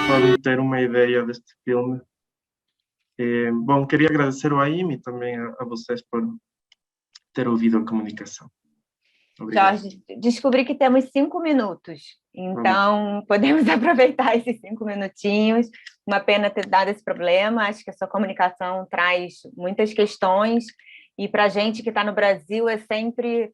Podem ter uma ideia deste filme. Bom, queria agradecer ao AIM e também a vocês por ter ouvido a comunicação. Obrigado. Jorge, descobri que temos 5 minutos, então podemos aproveitar esses 5 minutinhos. Uma pena ter dado esse problema, acho que a sua comunicação traz muitas questões, e para a gente que está no Brasil é sempre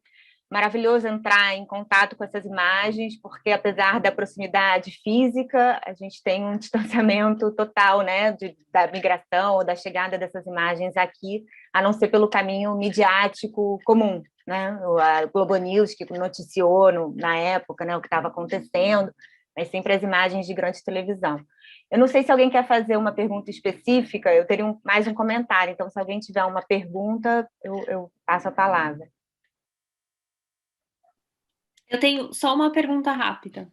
maravilhoso entrar em contato com essas imagens, porque apesar da proximidade física, a gente tem um distanciamento total, né, da migração ou da chegada dessas imagens aqui, a não ser pelo caminho midiático comum, né, a Globo News que noticiou na época, né, o que estava acontecendo, mas sempre as imagens de grande televisão. Eu não sei se alguém quer fazer uma pergunta específica, eu teria mais um comentário, então se alguém tiver uma pergunta, eu passo a palavra. Eu tenho só uma pergunta rápida.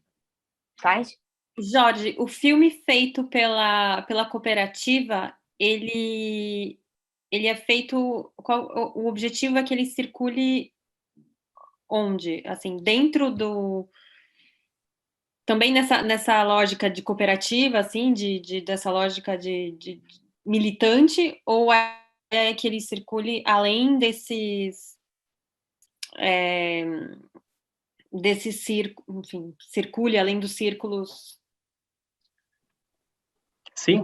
Faz? Jorge, o filme feito pela cooperativa, ele é feito... o objetivo é que ele circule onde? Assim, dentro do... Também nessa lógica de cooperativa, assim, dessa lógica de militante, ou é que ele circule além desses... desse círculo, enfim, circule além dos círculos. Sim,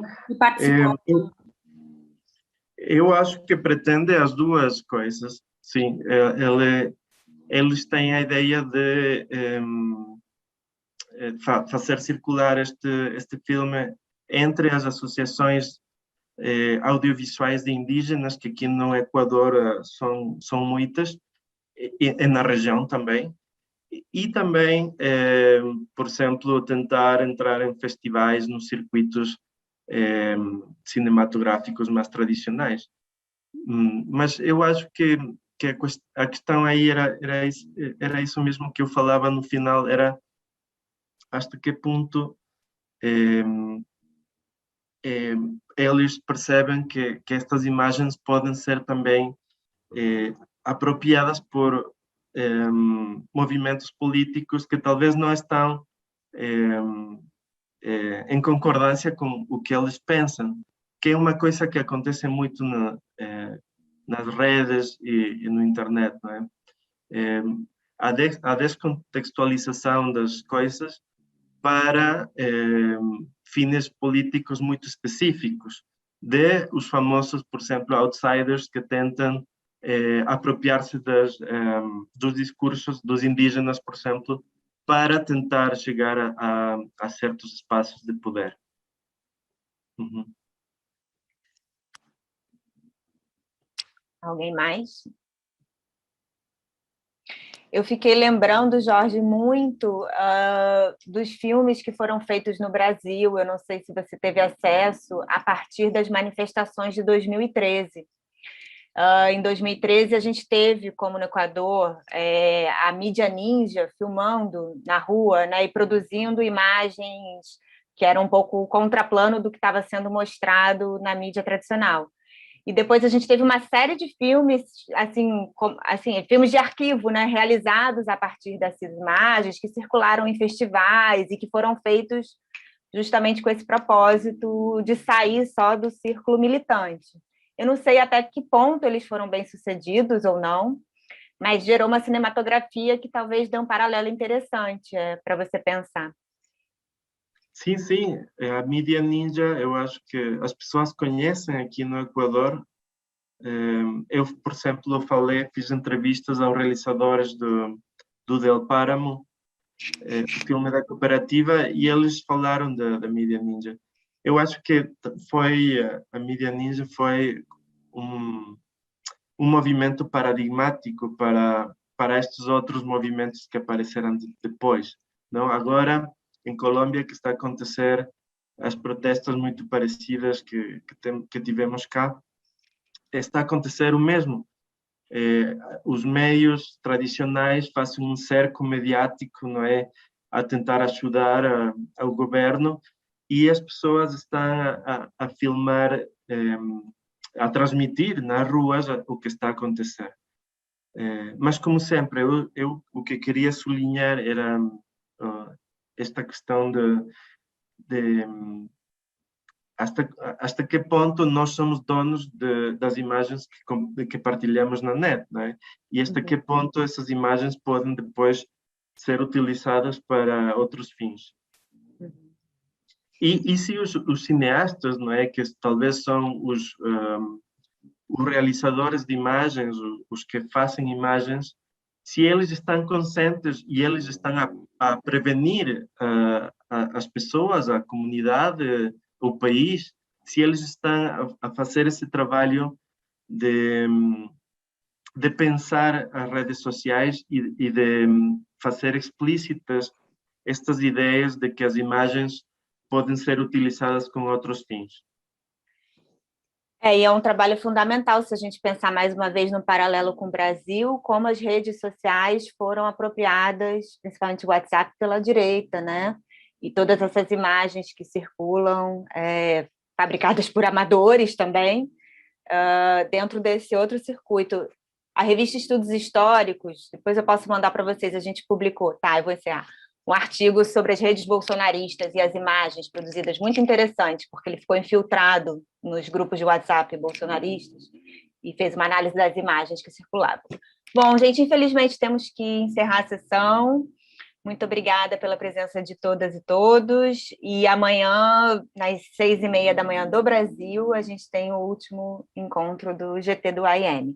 eu acho que pretende as duas coisas. Sim, eles têm a ideia de fazer circular este filme entre as associações audiovisuais de indígenas, que aqui no Equador são muitas, e na região também. E também, por exemplo, tentar entrar em festivais nos circuitos cinematográficos mais tradicionais. Mas eu acho que a questão aí era isso mesmo que eu falava no final, era hasta que ponto eles percebem que estas imagens podem ser também apropriadas por movimentos políticos que talvez não estão em concordância com o que eles pensam, que é uma coisa que acontece muito nas redes e no internet, não é? A descontextualização das coisas para fins políticos muito específicos, de os famosos, por exemplo, outsiders que tentam apropriar-se dos discursos dos indígenas, por exemplo, para tentar chegar a certos espaços de poder. Alguém mais? Eu fiquei lembrando, Jorge, muito dos filmes que foram feitos no Brasil, eu não sei se você teve acesso, a partir das manifestações de 2013. Em 2013, a gente teve, como no Equador, a mídia ninja filmando na rua, né, e produzindo imagens que eram um pouco o contraplano do que estava sendo mostrado na mídia tradicional. E depois a gente teve uma série de filmes, assim filmes de arquivo, né, realizados a partir dessas imagens, que circularam em festivais e que foram feitos justamente com esse propósito de sair só do círculo militante. Eu não sei até que ponto eles foram bem-sucedidos ou não, mas gerou uma cinematografia que talvez dê um paralelo interessante para você pensar. Sim, sim. A mídia ninja, eu acho que as pessoas conhecem aqui no Equador. Eu, por exemplo, fiz entrevistas aos realizadores do Del Páramo, o filme da cooperativa, e eles falaram da mídia ninja. Eu acho que a mídia ninja foi um movimento paradigmático para estes outros movimentos que apareceram depois. Não? Agora, em Colômbia, que está a acontecer as protestas muito parecidas que tivemos cá, está a acontecer o mesmo. Os meios tradicionais fazem um cerco mediático, não é, a tentar ajudar ao governo, e as pessoas estão a filmar, a transmitir nas ruas o que está a acontecer. Mas, como sempre, eu o que queria sublinhar era esta questão de hasta que ponto nós somos donos das imagens que partilhamos na net, não é? E hasta que ponto essas imagens podem depois ser utilizadas para outros fins. E se os cineastas, não é, que talvez são os realizadores de imagens, os que fazem imagens, se eles estão conscientes e eles estão a prevenir as pessoas, a comunidade, o país, se eles estão a fazer esse trabalho de pensar as redes sociais e de fazer explícitas estas ideias de que as imagens podem ser utilizadas com outros fins. E é um trabalho fundamental se a gente pensar mais uma vez no paralelo com o Brasil, como as redes sociais foram apropriadas, principalmente o WhatsApp, pela direita, né? E todas essas imagens que circulam, fabricadas por amadores também, dentro desse outro circuito. A revista Estudos Históricos, depois eu posso mandar para vocês, a gente publicou, eu vou encerrar, um artigo sobre as redes bolsonaristas e as imagens produzidas, muito interessante, porque ele ficou infiltrado nos grupos de WhatsApp bolsonaristas e fez uma análise das imagens que circulavam. Bom, gente, infelizmente temos que encerrar a sessão. Muito obrigada pela presença de todas e todos. E amanhã, às 6h30 da manhã do Brasil, a gente tem o último encontro do GT do AIM.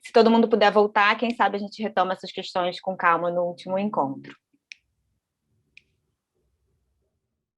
Se todo mundo puder voltar, quem sabe a gente retoma essas questões com calma no último encontro.